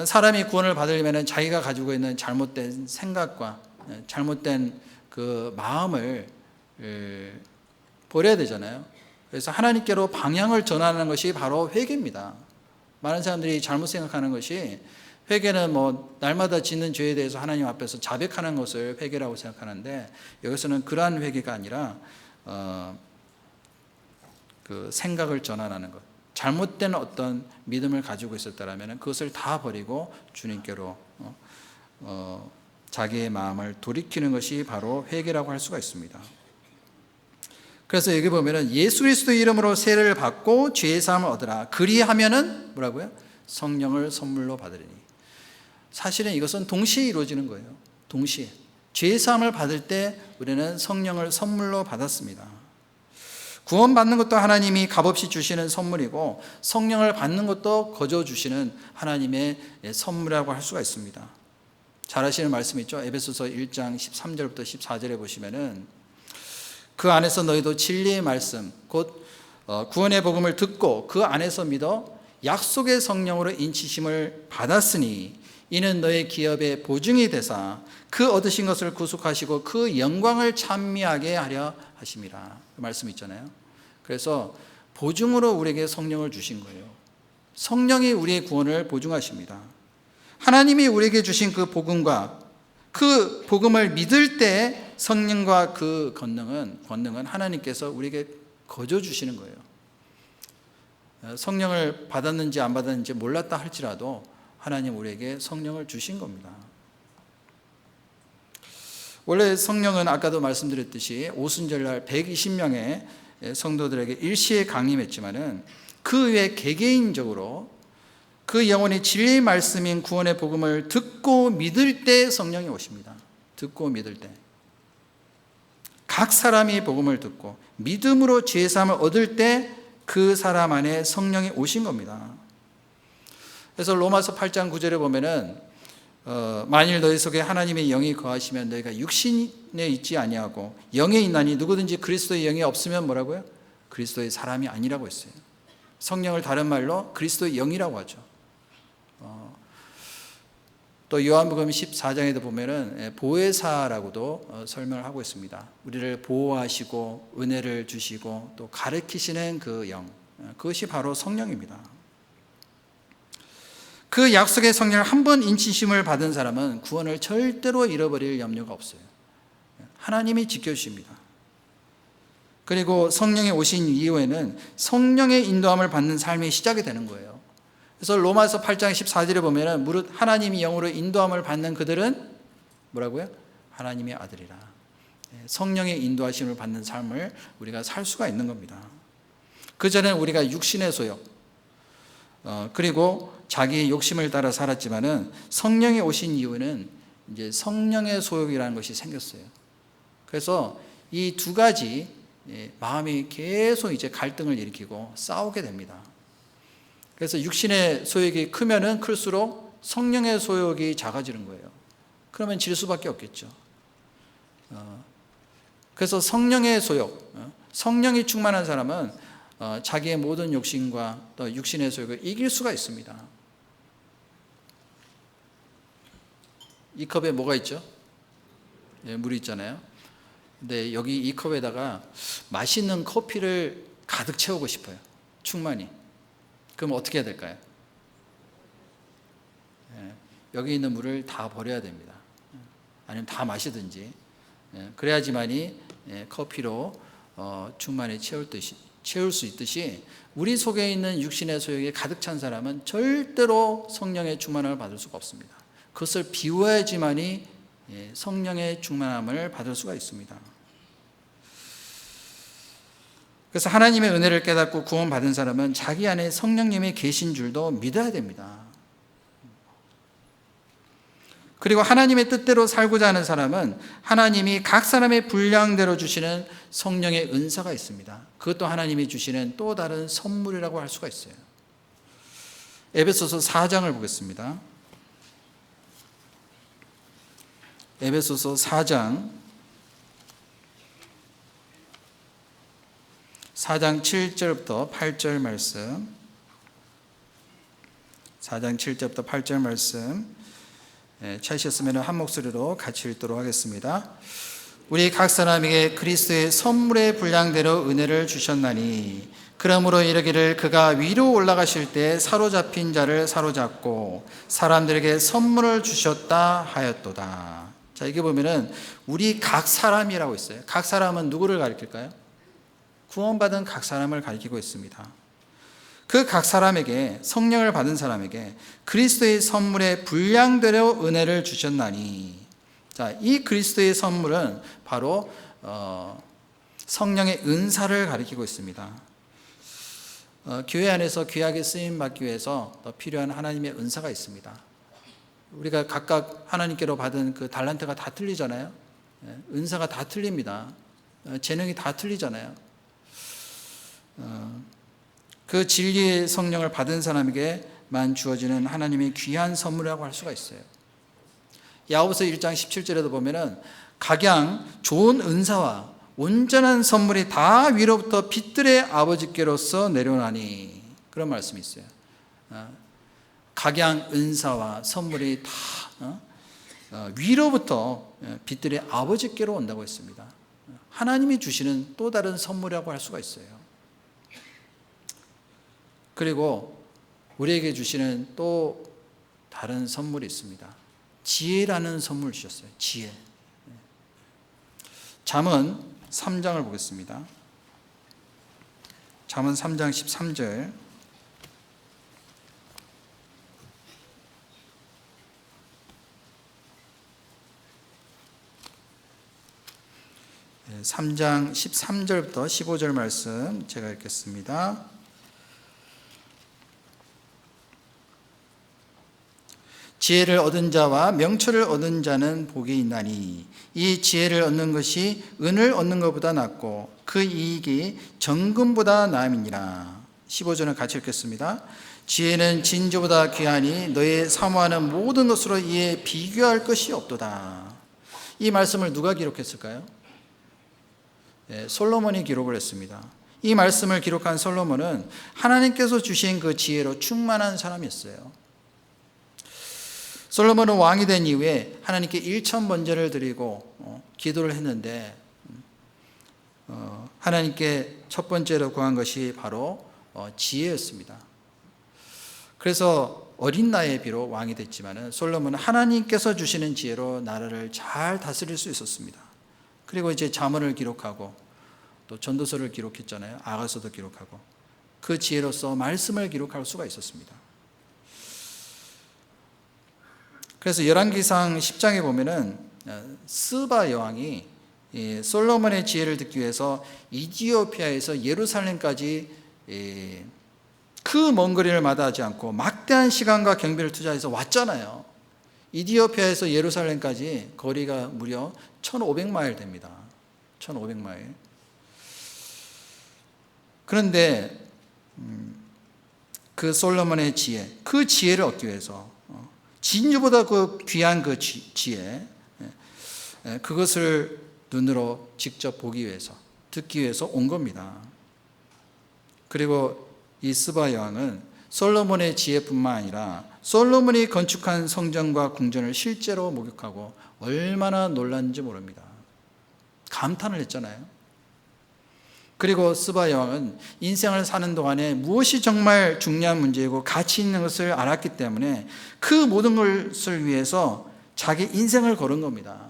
사람이 구원을 받으려면 자기가 가지고 있는 잘못된 생각과 잘못된 그 마음을 버려야 되잖아요. 그래서 하나님께로 방향을 전환하는 것이 바로 회개입니다. 많은 사람들이 잘못 생각하는 것이 회개는 뭐 날마다 짓는 죄에 대해서 하나님 앞에서 자백하는 것을 회개라고 생각하는데, 여기서는 그러한 회개가 아니라 그 생각을 전환하는 것, 잘못된 어떤 믿음을 가지고 있었다면 그것을 다 버리고 주님께로 자기의 마음을 돌이키는 것이 바로 회개라고 할 수가 있습니다. 그래서 여기 보면은 예수 그리스도의 이름으로 세례를 받고 죄 사함을 얻으라. 그리하면은 뭐라고요? 성령을 선물로 받으리니. 사실은 이것은 동시에 이루어지는 거예요. 동시에. 죄 사함을 받을 때 우리는 성령을 선물로 받았습니다. 구원받는 것도 하나님이 값없이 주시는 선물이고, 성령을 받는 것도 거저 주시는 하나님의 선물이라고 할 수가 있습니다. 잘 아시는 말씀 있죠? 에베소서 1장 13절부터 14절에 보시면은 그 안에서 너희도 진리의 말씀 곧 구원의 복음을 듣고 그 안에서 믿어 약속의 성령으로 인치심을 받았으니 이는 너의 기업의 보증이 되사 그 얻으신 것을 구속하시고 그 영광을 찬미하게 하려 하심이라. 그 말씀 있잖아요. 그래서 보증으로 우리에게 성령을 주신 거예요. 성령이 우리의 구원을 보증하십니다. 하나님이 우리에게 주신 그 복음과 그 복음을 믿을 때 성령과 그 권능은 하나님께서 우리에게 거저 주시는 거예요. 성령을 받았는지 안 받았는지 몰랐다 할지라도 하나님 우리에게 성령을 주신 겁니다. 원래 성령은 아까도 말씀드렸듯이 오순절날 120명의 성도들에게 일시에 강림했지만은 그 외에 개개인적으로 그 영혼이 진리의 말씀인 구원의 복음을 듣고 믿을 때 성령이 오십니다. 듣고 믿을 때. 각 사람이 복음을 듣고 믿음으로 죄 사함을 얻을 때 그 사람 안에 성령이 오신 겁니다. 그래서 로마서 8장 9절에 보면은 만일 너희 속에 하나님의 영이 거하시면 너희가 육신에 있지 아니하고 영에 있나니 누구든지 그리스도의 영이 없으면 뭐라고요? 그리스도의 사람이 아니라고 했어요. 성령을 다른 말로 그리스도의 영이라고 하죠. 또 요한복음 14장에도 보면은 보혜사라고도 설명을 하고 있습니다. 우리를 보호하시고 은혜를 주시고 또 가르치시는 그 영, 그것이 바로 성령입니다. 그 약속의 성령을 한 번 인치심을 받은 사람은 구원을 절대로 잃어버릴 염려가 없어요. 하나님이 지켜주십니다. 그리고 성령이 오신 이후에는 성령의 인도함을 받는 삶이 시작이 되는 거예요. 그래서 로마서 8장 14절에 보면은 무릇 하나님이 영으로 인도함을 받는 그들은 뭐라고요? 하나님의 아들이라. 성령의 인도하심을 받는 삶을 우리가 살 수가 있는 겁니다. 그전에는 우리가 육신의 소욕, 그리고 자기의 욕심을 따라 살았지만은 성령이 오신 이후에는 이제 성령의 소욕이라는 것이 생겼어요. 그래서 이 두 가지 마음이 계속 이제 갈등을 일으키고 싸우게 됩니다. 그래서 육신의 소욕이 크면은 클수록 성령의 소욕이 작아지는 거예요. 그러면 질 수밖에 없겠죠. 그래서 성령의 소욕, 성령이 충만한 사람은 자기의 모든 욕심과 또 육신의 소욕을 이길 수가 있습니다. 이 컵에 뭐가 있죠? 물이 있잖아요. 근데 여기 이 컵에다가 맛있는 커피를 가득 채우고 싶어요. 충만히. 그럼 어떻게 해야 될까요? 여기 있는 물을 다 버려야 됩니다. 아니면 다 마시든지. 그래야지만이 커피로 충만히 채울 수 있듯이 우리 속에 있는 육신의 소욕이 가득 찬 사람은 절대로 성령의 충만함을 받을 수가 없습니다. 그것을 비워야지만이 성령의 충만함을 받을 수가 있습니다. 그래서 하나님의 은혜를 깨닫고 구원받은 사람은 자기 안에 성령님이 계신 줄도 믿어야 됩니다. 그리고 하나님의 뜻대로 살고자 하는 사람은 하나님이 각 사람의 분량대로 주시는 성령의 은사가 있습니다. 그것도 하나님이 주시는 또 다른 선물이라고 할 수가 있어요. 에베소서 4장을 보겠습니다. 에베소서 4장 7절부터 8절 말씀, 4장 7절부터 8절 말씀 찾으셨으면 한 목소리로 같이 읽도록 하겠습니다. 우리 각 사람에게 그리스도의 선물의 분량대로 은혜를 주셨나니 그러므로 이르기를 그가 위로 올라가실 때 사로잡힌 자를 사로잡고 사람들에게 선물을 주셨다 하였도다. 자, 이게 보면은 우리 각 사람이라고 있어요. 각 사람은 누구를 가리킬까요? 구원받은 각 사람을 가리키고 있습니다. 그 각 사람에게, 성령을 받은 사람에게 그리스도의 선물의 분량대로 은혜를 주셨나니, 자, 이 그리스도의 선물은 바로 성령의 은사를 가리키고 있습니다. 교회 안에서 귀하게 쓰임 받기 위해서 필요한 하나님의 은사가 있습니다. 우리가 각각 하나님께로 받은 그 달란트가 다 틀리잖아요. 은사가 다 틀립니다. 재능이 다 틀리잖아요. 그 진리의 성령을 받은 사람에게만 주어지는 하나님의 귀한 선물이라고 할 수가 있어요. 야고보서 1장 17절에도 보면은 각양 좋은 은사와 온전한 선물이 다 위로부터 빛들의 아버지께로서 내려오나니, 그런 말씀이 있어요. 각양 은사와 선물이 다 위로부터 빛들의 아버지께로 온다고 했습니다. 하나님이 주시는 또 다른 선물이라고 할 수가 있어요. 그리고 우리에게 주시는 또 다른 선물이 있습니다. 지혜라는 선물을 주셨어요. 지혜. 잠언 3장을 보겠습니다. 잠언 3장 13절. 3장 13절부터 15절 말씀 제가 읽겠습니다. 지혜를 얻은 자와 명철을 얻은 자는 복이 있나니 이 지혜를 얻는 것이 은을 얻는 것보다 낫고 그 이익이 정금보다 나음이니라. 15절은 같이 읽겠습니다. 지혜는 진주보다 귀하니 너의 사모하는 모든 것으로 이에 비교할 것이 없도다. 이 말씀을 누가 기록했을까요? 솔로몬이 기록을 했습니다. 이 말씀을 기록한 솔로몬은 하나님께서 주신 그 지혜로 충만한 사람이었어요. 솔로몬은 왕이 된 이후에 하나님께 일천 번제를 드리고 기도를 했는데 하나님께 첫 번째로 구한 것이 바로 지혜였습니다. 그래서 어린 나이에 비록 왕이 됐지만은 솔로몬은 하나님께서 주시는 지혜로 나라를 잘 다스릴 수 있었습니다. 그리고 이제 잠언을 기록하고 또 전도서를 기록했잖아요. 아가서도 기록하고 그 지혜로서 말씀을 기록할 수가 있었습니다. 그래서 열왕기상 10장에 보면은 스바 여왕이 솔로몬의 지혜를 듣기 위해서 이디오피아에서 예루살렘까지 그 먼 거리를 마다하지 않고 막대한 시간과 경비를 투자해서 왔잖아요. 이디오피아에서 예루살렘까지 거리가 무려 1500마일 됩니다. 1500마일. 그런데 그 솔로몬의 지혜, 그 지혜를 얻기 위해서 진주보다 그 귀한 그 지혜, 그것을 눈으로 직접 보기 위해서, 듣기 위해서 온 겁니다. 그리고 이 스바 여왕은 솔로몬의 지혜뿐만 아니라 솔로몬이 건축한 성전과 궁전을 실제로 목격하고 얼마나 놀랐는지 모릅니다. 감탄을 했잖아요. 그리고 스바 여왕은 인생을 사는 동안에 무엇이 정말 중요한 문제이고 가치 있는 것을 알았기 때문에 그 모든 것을 위해서 자기 인생을 걸은 겁니다.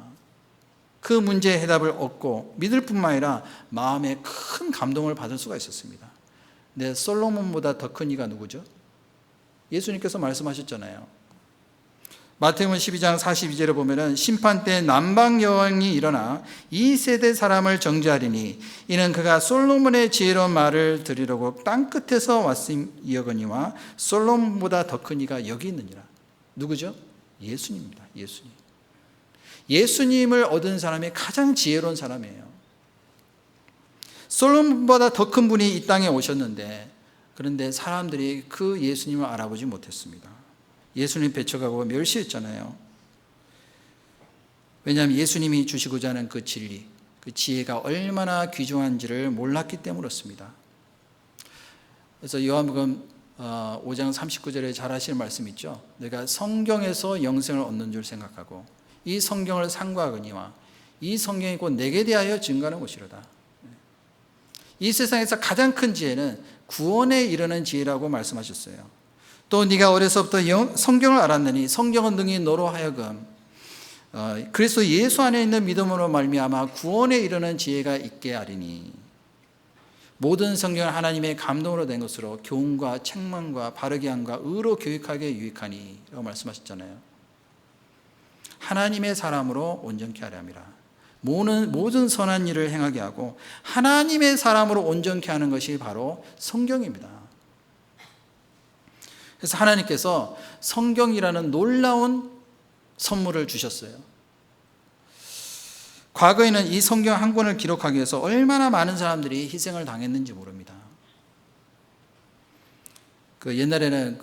그 문제의 해답을 얻고 믿을 뿐만 아니라 마음에 큰 감동을 받을 수가 있었습니다. 근데 솔로몬보다 더 큰 이가 누구죠? 예수님께서 말씀하셨잖아요. 마태복음 12장 42절에 보면은 심판 때 남방 여왕이 일어나 이 세대 사람을 정죄하리니 이는 그가 솔로몬의 지혜로운 말을 들으려고 땅 끝에서 왔음이거니와 솔로몬보다 더 큰 이가 여기 있느니라. 누구죠? 예수님입니다. 예수님. 예수님을 얻은 사람이 가장 지혜로운 사람이에요. 솔로몬보다 더 큰 분이 이 땅에 오셨는데 그런데 사람들이 그 예수님을 알아보지 못했습니다. 예수님 배척하고 멸시했잖아요. 왜냐하면 예수님이 주시고자 하는 그 진리, 그 지혜가 얼마나 귀중한지를 몰랐기 때문이었습니다. 그래서 요한복음 5장 39절에 잘 아시는 말씀 있죠. 내가 성경에서 영생을 얻는 줄 생각하고 이 성경을 상고하거니와 이 성경이 곧 내게 대하여 증거하는 것이로다. 이 세상에서 가장 큰 지혜는 구원에 이르는 지혜라고 말씀하셨어요. 또 네가 어려서부터 성경을 알았느니 성경은 능히 너로 하여금 그리스도 예수 안에 있는 믿음으로 말미암아 구원에 이르는 지혜가 있게 하리니 모든 성경은 하나님의 감동으로 된 것으로 교훈과 책망과 바르게 함과 의로 교육하게 유익하니 라고 말씀하셨잖아요. 하나님의 사람으로 온전케 하려 함이라. 모든 선한 일을 행하게 하고 하나님의 사람으로 온전케 하는 것이 바로 성경입니다. 그래서 하나님께서 성경이라는 놀라운 선물을 주셨어요. 과거에는 이 성경 한 권을 기록하기 위해서 얼마나 많은 사람들이 희생을 당했는지 모릅니다. 그 옛날에는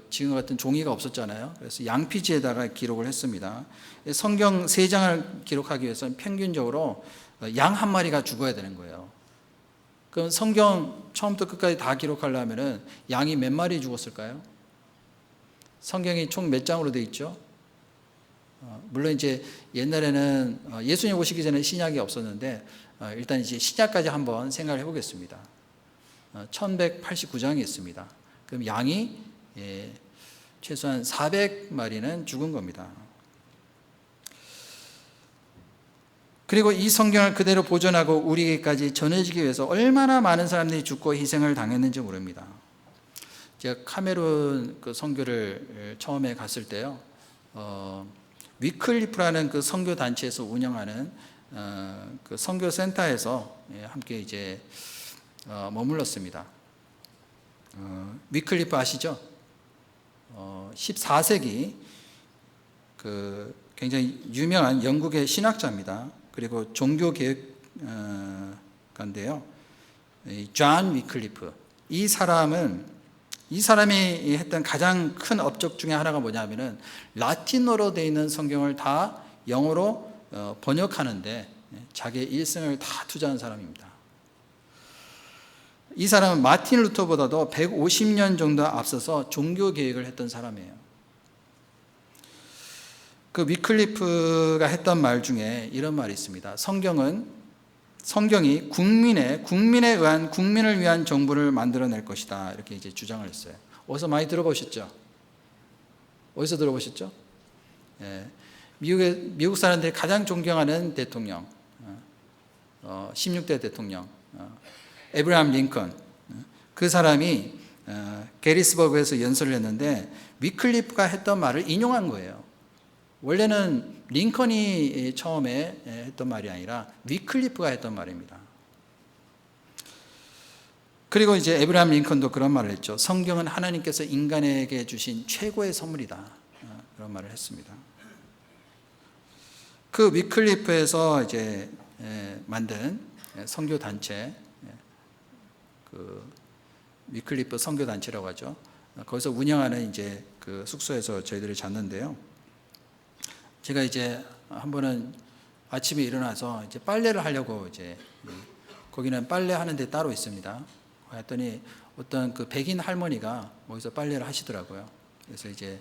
지금 같은 종이가 없었잖아요. 그래서 양피지에다가 기록을 했습니다. 성경 3장을 기록하기 위해서는 평균적으로 양 한 마리가 죽어야 되는 거예요. 그럼 성경 처음부터 끝까지 다 기록하려면 양이 몇 마리 죽었을까요? 성경이 총 몇 장으로 되어 있죠? 물론 이제 옛날에는 예수님 오시기 전에 신약이 없었는데 일단 이제 신약까지 한번 생각을 해보겠습니다. 1189장이 있습니다. 그럼 양이 최소한 400마리는 죽은 겁니다. 그리고 이 성경을 그대로 보존하고 우리에게까지 전해지기 위해서 얼마나 많은 사람들이 죽고 희생을 당했는지 모릅니다. 제가 카메룬 그 선교를 처음에 갔을 때요, 위클리프라는 그 선교 단체에서 운영하는 그 선교 센터에서 함께 이제 머물렀습니다. 위클리프 아시죠? 14세기 그 굉장히 유명한 영국의 신학자입니다. 그리고 종교개혁가인데요. 존 위클리프. 이 사람이 했던 가장 큰 업적 중에 하나가 뭐냐면은 라틴어로 되어 있는 성경을 다 영어로 번역하는데 자기의 일생을 다 투자한 사람입니다. 이 사람은 마틴 루터보다도 150년 정도 앞서서 종교 개혁을 했던 사람이에요. 그 위클리프가 했던 말 중에 이런 말이 있습니다. 성경이 국민에 의한 국민을 위한 정부를 만들어낼 것이다. 이렇게 이제 주장을 했어요. 어디서 많이 들어보셨죠? 어디서 들어보셨죠? 예, 미국 사람들이 가장 존경하는 대통령, 16대 대통령, 에브라함 링컨. 그 사람이 게리스버그에서 연설을 했는데 위클리프가 했던 말을 인용한 거예요. 원래는 링컨이 처음에 했던 말이 아니라 위클리프가 했던 말입니다. 그리고 이제 에브라함 링컨도 그런 말을 했죠. 성경은 하나님께서 인간에게 주신 최고의 선물이다. 그런 말을 했습니다. 그 위클리프에서 이제 만든 선교 단체, 그 위클리프 선교 단체라고 하죠. 거기서 운영하는 이제 그 숙소에서 저희들이 잤는데요. 제가 이제 한 번은 아침에 일어나서 이제 빨래를 하려고 이제 거기는 빨래하는 데 따로 있습니다. 했더니 어떤 그 백인 할머니가 거기서 빨래를 하시더라고요. 그래서 이제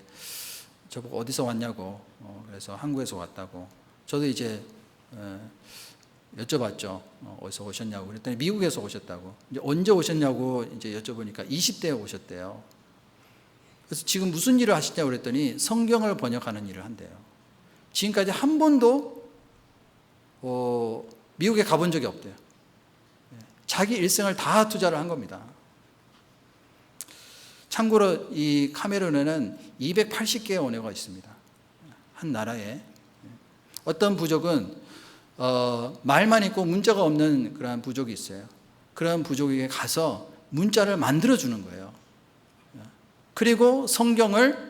저보고 어디서 왔냐고, 그래서 한국에서 왔다고. 저도 이제 여쭤봤죠. 어디서 오셨냐고. 그랬더니 미국에서 오셨다고. 이제 언제 오셨냐고 이제 여쭤보니까 20대에 오셨대요. 그래서 지금 무슨 일을 하시냐고 그랬더니 성경을 번역하는 일을 한대요. 지금까지 한 번도 미국에 가본 적이 없대요. 자기 일생을 다 투자를 한 겁니다. 참고로 이 카메룬에는 280개의 언어가 있습니다. 한 나라에. 어떤 부족은 말만 있고 문자가 없는 그런 부족이 있어요. 그런 부족에게 가서 문자를 만들어주는 거예요. 그리고 성경을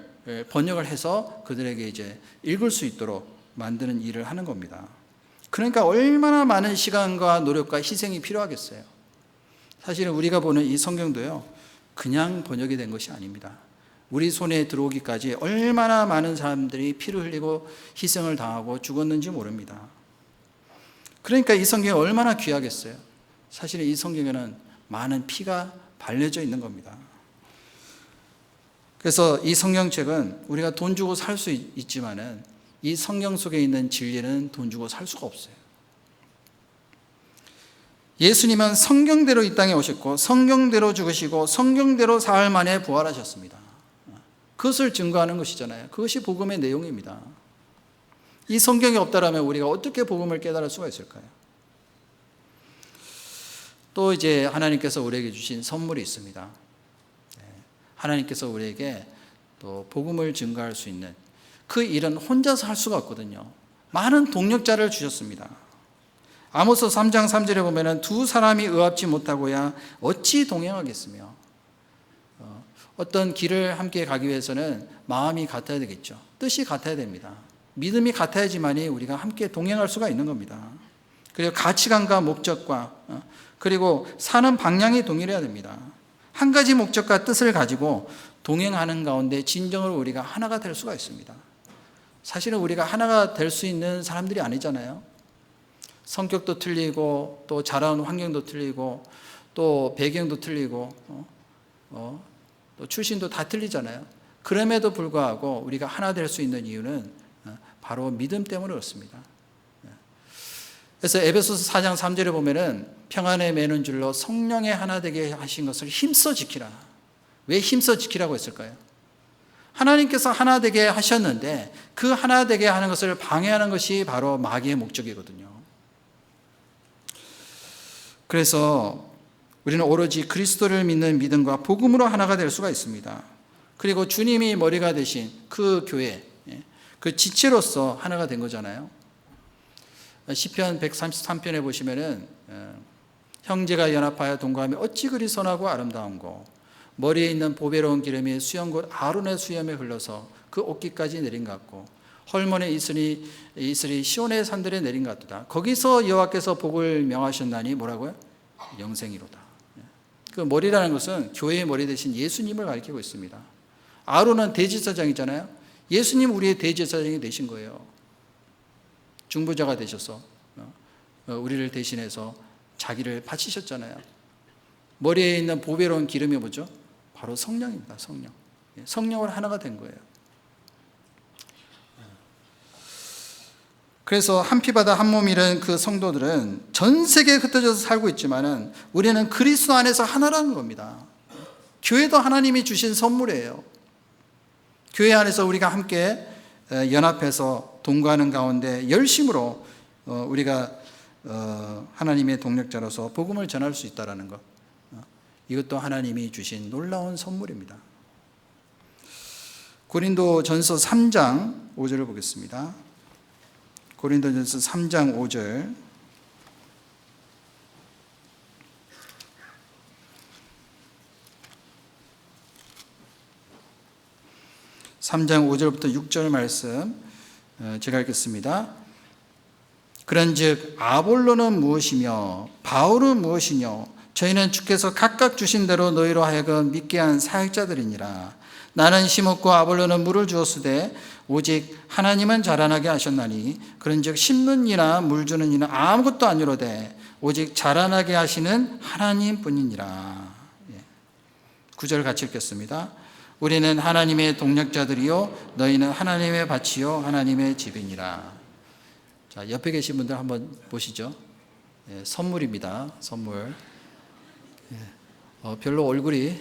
번역을 해서 그들에게 이제 읽을 수 있도록 만드는 일을 하는 겁니다. 그러니까 얼마나 많은 시간과 노력과 희생이 필요하겠어요. 사실은 우리가 보는 이 성경도요, 그냥 번역이 된 것이 아닙니다. 우리 손에 들어오기까지 얼마나 많은 사람들이 피를 흘리고 희생을 당하고 죽었는지 모릅니다. 그러니까 이 성경이 얼마나 귀하겠어요. 사실은 이 성경에는 많은 피가 발려져 있는 겁니다. 그래서 이 성경책은 우리가 돈 주고 살 수 있지만은 이 성경 속에 있는 진리는 돈 주고 살 수가 없어요. 예수님은 성경대로 이 땅에 오셨고 성경대로 죽으시고 성경대로 사흘 만에 부활하셨습니다. 그것을 증거하는 것이잖아요. 그것이 복음의 내용입니다. 이 성경이 없다라면 우리가 어떻게 복음을 깨달을 수가 있을까요? 또 이제 하나님께서 우리에게 주신 선물이 있습니다. 하나님께서 우리에게 또 복음을 증거할 수 있는 그 일은 혼자서 할 수가 없거든요. 많은 동력자를 주셨습니다. 아모스 3장 3절에 보면은 두 사람이 의합지 못하고야 어찌 동행하겠으며, 어떤 길을 함께 가기 위해서는 마음이 같아야 되겠죠. 뜻이 같아야 됩니다. 믿음이 같아야지만이 우리가 함께 동행할 수가 있는 겁니다. 그리고 가치관과 목적과 그리고 사는 방향이 동일해야 됩니다. 한 가지 목적과 뜻을 가지고 동행하는 가운데 진정으로 우리가 하나가 될 수가 있습니다. 사실은 우리가 하나가 될 수 있는 사람들이 아니잖아요. 성격도 틀리고 또 자라온 환경도 틀리고 또 배경도 틀리고 또 출신도 다 틀리잖아요. 그럼에도 불구하고 우리가 하나 될 수 있는 이유는 바로 믿음 때문에 그렇습니다. 그래서 에베소서 4장 3절에 보면은 평안에 매는 줄로 성령의 하나 되게 하신 것을 힘써 지키라. 왜 힘써 지키라고 했을까요? 하나님께서 하나 되게 하셨는데 그 하나 되게 하는 것을 방해하는 것이 바로 마귀의 목적이거든요. 그래서 우리는 오로지 그리스도를 믿는 믿음과 복음으로 하나가 될 수가 있습니다. 그리고 주님이 머리가 되신 그 교회, 그 지체로서 하나가 된 거잖아요. 시편 133편에 보시면은 형제가 연합하여 동거하며 어찌 그리 선하고 아름다운고, 머리에 있는 보배로운 기름이 수염곧 아론의 수염에 흘러서 그 옷깃까지 내린 것 같고, 헐몬의 이슬이 시온의 산들에 내린 것 같다. 거기서 여호와께서 복을 명하셨나니 뭐라고요? 영생이로다. 그 머리라는 것은 교회의 머리 대신 예수님을 가리키고 있습니다. 아론은 대제사장이잖아요. 예수님 우리의 대제사장이 되신 거예요. 중보자가 되셔서 우리를 대신해서 자기를 바치셨잖아요. 머리에 있는 보배로운 기름이 뭐죠? 바로 성령입니다. 성령. 성령으로 하나가 된 거예요. 그래서 한 피바다 한 몸이라는 그 성도들은 전 세계에 흩어져서 살고 있지만은 우리는 그리스도 안에서 하나라는 겁니다. 교회도 하나님이 주신 선물이에요. 교회 안에서 우리가 함께 연합해서 동거하는 가운데 열심으로 우리가 하나님의 동력자로서 복음을 전할 수 있다는 것, 이것도 하나님이 주신 놀라운 선물입니다. 고린도전서 3장 5절을 보겠습니다. 고린도전서 3장 5절. (3장 5절부터 6절) 말씀 제가 읽겠습니다. 그런즉 아볼로는 무엇이며 바울은 무엇이뇨? 저희는 주께서 각각 주신 대로 너희로 하여금 믿게 한 사역자들이니라. 나는 심었고 아볼로는 물을 주었으되 오직 하나님은 자라나게 하셨나니 그런즉 심는 이나 물 주는 이는 아무것도 아니로되 오직 자라나게 하시는 하나님뿐이니라. 9절 같이 읽겠습니다. 우리는 하나님의 동력자들이요 너희는 하나님의 밭이요 하나님의 집이니라. 자, 옆에 계신 분들 한번 보시죠. 선물입니다. 선물. 별로 얼굴이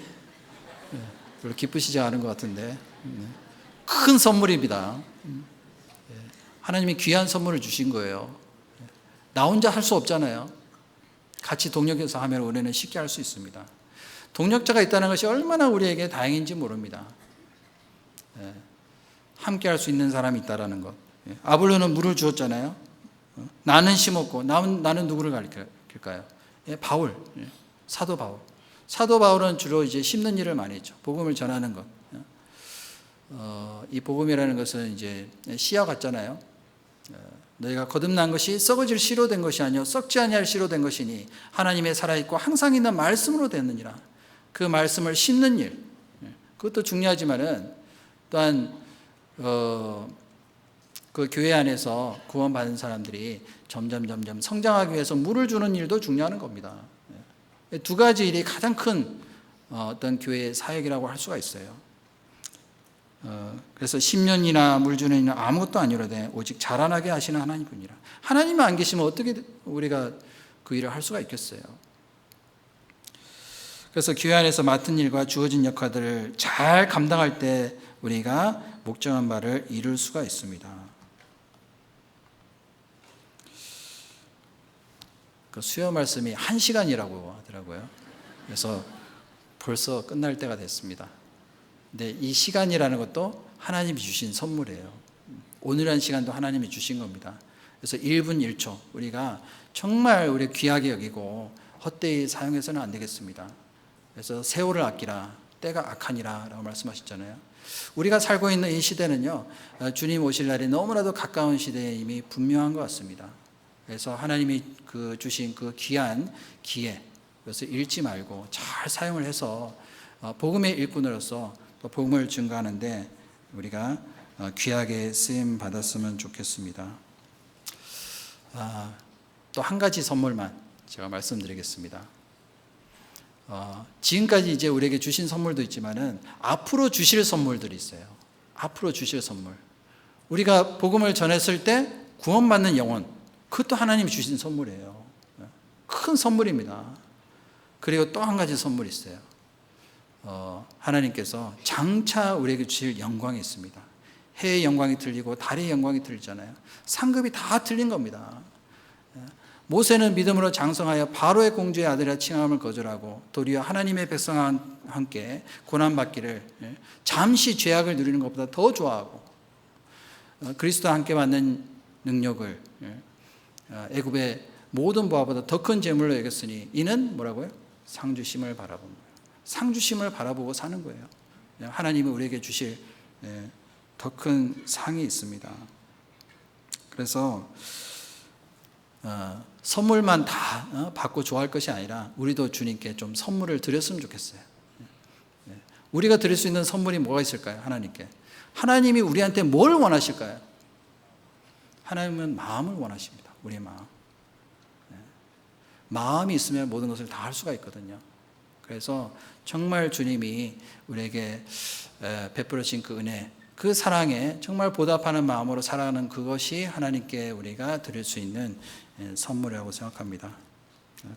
별로 기쁘시지 않은 것 같은데 큰 선물입니다. 하나님이 귀한 선물을 주신 거예요. 나 혼자 할 수 없잖아요. 같이 동력해서 하면 우리는 쉽게 할 수 있습니다. 동력자가 있다는 것이 얼마나 우리에게 다행인지 모릅니다. 함께 할 수 있는 사람이 있다는 것. 아볼로는 물을 주었잖아요. 나는 심었고 나는 누구를 가리킬까요? 바울, 사도 바울. 사도 바울은 주로 이제 심는 일을 많이 했죠. 복음을 전하는 것. 이 복음이라는 것은 이제 씨와 같잖아요. 너희가 거듭난 것이 썩어질 씨로 된 것이 아니요 썩지 아니할 씨로 된 것이니 하나님의 살아있고 항상 있는 말씀으로 됐느니라. 그 말씀을 심는 일, 그것도 중요하지만은 또한 그 교회 안에서 구원받은 사람들이 점점 성장하기 위해서 물을 주는 일도 중요한 겁니다. 두 가지 일이 가장 큰 어떤 교회의 사역이라고 할 수가 있어요. 그래서 10년이나 물 주는 일은 아무것도 아니로되 오직 자라나게 하시는 하나님뿐이라. 하나님만 안 계시면 어떻게 우리가 그 일을 할 수가 있겠어요. 그래서 교회 안에서 맡은 일과 주어진 역할들을 잘 감당할 때 우리가 목정한 바를 이룰 수가 있습니다. 그 수요 말씀이 1시간이라고 하더라고요. 그래서 벌써 끝날 때가 됐습니다. 근데 이 시간이라는 것도 하나님이 주신 선물이에요. 오늘한 시간도 하나님이 주신 겁니다. 그래서 1분 1초 우리가 정말 우리 귀하게 여기고 헛되이 사용해서는 안 되겠습니다. 그래서 세월을 아끼라 때가 악하니라 라고 말씀하셨잖아요. 우리가 살고 있는 이 시대는요, 주님 오실 날이 너무나도 가까운 시대임이 분명한 것 같습니다. 그래서 하나님이 주신 그 귀한 기회, 그래서 잃지 말고 잘 사용을 해서 복음의 일꾼으로서 또 복음을 증거하는데 우리가 귀하게 쓰임 받았으면 좋겠습니다. 또 한 가지 선물만 제가 말씀드리겠습니다. 지금까지 이제 우리에게 주신 선물도 있지만은 앞으로 주실 선물들이 있어요. 앞으로 주실 선물. 우리가 복음을 전했을 때 구원받는 영혼, 그것도 하나님이 주신 선물이에요. 큰 선물입니다. 그리고 또 한 가지 선물이 있어요. 하나님께서 장차 우리에게 주실 영광이 있습니다. 해의 영광이 틀리고 달의 영광이 틀리잖아요. 상급이 다 틀린 겁니다. 모세는 믿음으로 장성하여 바로의 공주의 아들이라 칭함을 거절하고 도리어 하나님의 백성과 함께 고난받기를 잠시 죄악을 누리는 것보다 더 좋아하고 그리스도와 함께 받는 능력을 애굽의 모든 보화보다 더 큰 재물로 여겼으니 이는 뭐라고요? 상주심을 바라본 거예요. 상주심을 바라보고 사는 거예요. 하나님이 우리에게 주실 더 큰 상이 있습니다. 그래서 선물만 다 받고 좋아할 것이 아니라 우리도 주님께 좀 선물을 드렸으면 좋겠어요. 우리가 드릴 수 있는 선물이 뭐가 있을까요? 하나님께. 하나님이 우리한테 뭘 원하실까요? 하나님은 마음을 원하십니다. 우리의 마음. 마음이 있으면 모든 것을 다 할 수가 있거든요. 그래서 정말 주님이 우리에게 베풀어 주신 그 은혜, 그 사랑에 정말 보답하는 마음으로 살아가는 그것이 하나님께 우리가 드릴 수 있는 선물이라고 생각합니다.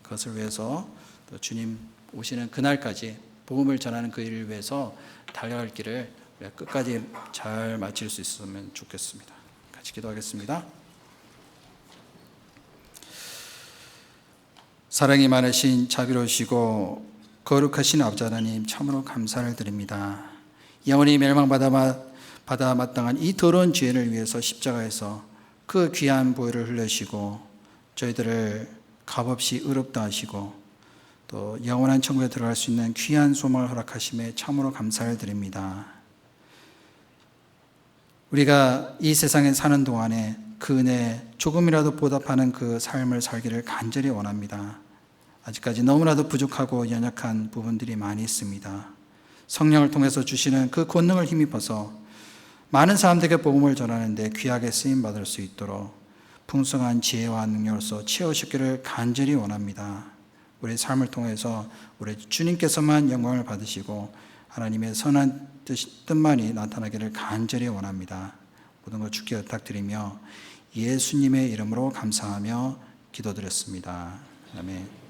그것을 위해서 또 주님 오시는 그날까지 복음을 전하는 그 일을 위해서 달려갈 길을 우리가 끝까지 잘 마칠 수 있으면 좋겠습니다. 같이 기도하겠습니다. 사랑이 많으신 자비로우시고 거룩하신 아버지 하나님, 참으로 감사를 드립니다. 영원히 멸망받아 마땅한 이 더러운 죄를 위해서 십자가에서 그 귀한 보혈을 흘리시고 저희들을 값없이 의롭다 하시고 또 영원한 천국에 들어갈 수 있는 귀한 소망을 허락하심에 참으로 감사를 드립니다. 우리가 이 세상에 사는 동안에 그 은혜에 조금이라도 보답하는 그 삶을 살기를 간절히 원합니다. 아직까지 너무나도 부족하고 연약한 부분들이 많이 있습니다. 성령을 통해서 주시는 그 권능을 힘입어서 많은 사람들에게 복음을 전하는데 귀하게 쓰임받을 수 있도록 풍성한 지혜와 능력으로서 채우시기를 간절히 원합니다. 우리 삶을 통해서 우리 주님께서만 영광을 받으시고 하나님의 선한 뜻만이 나타나기를 간절히 원합니다. 모든 것 주께 부탁드리며 예수님의 이름으로 감사하며 기도드렸습니다. 아멘.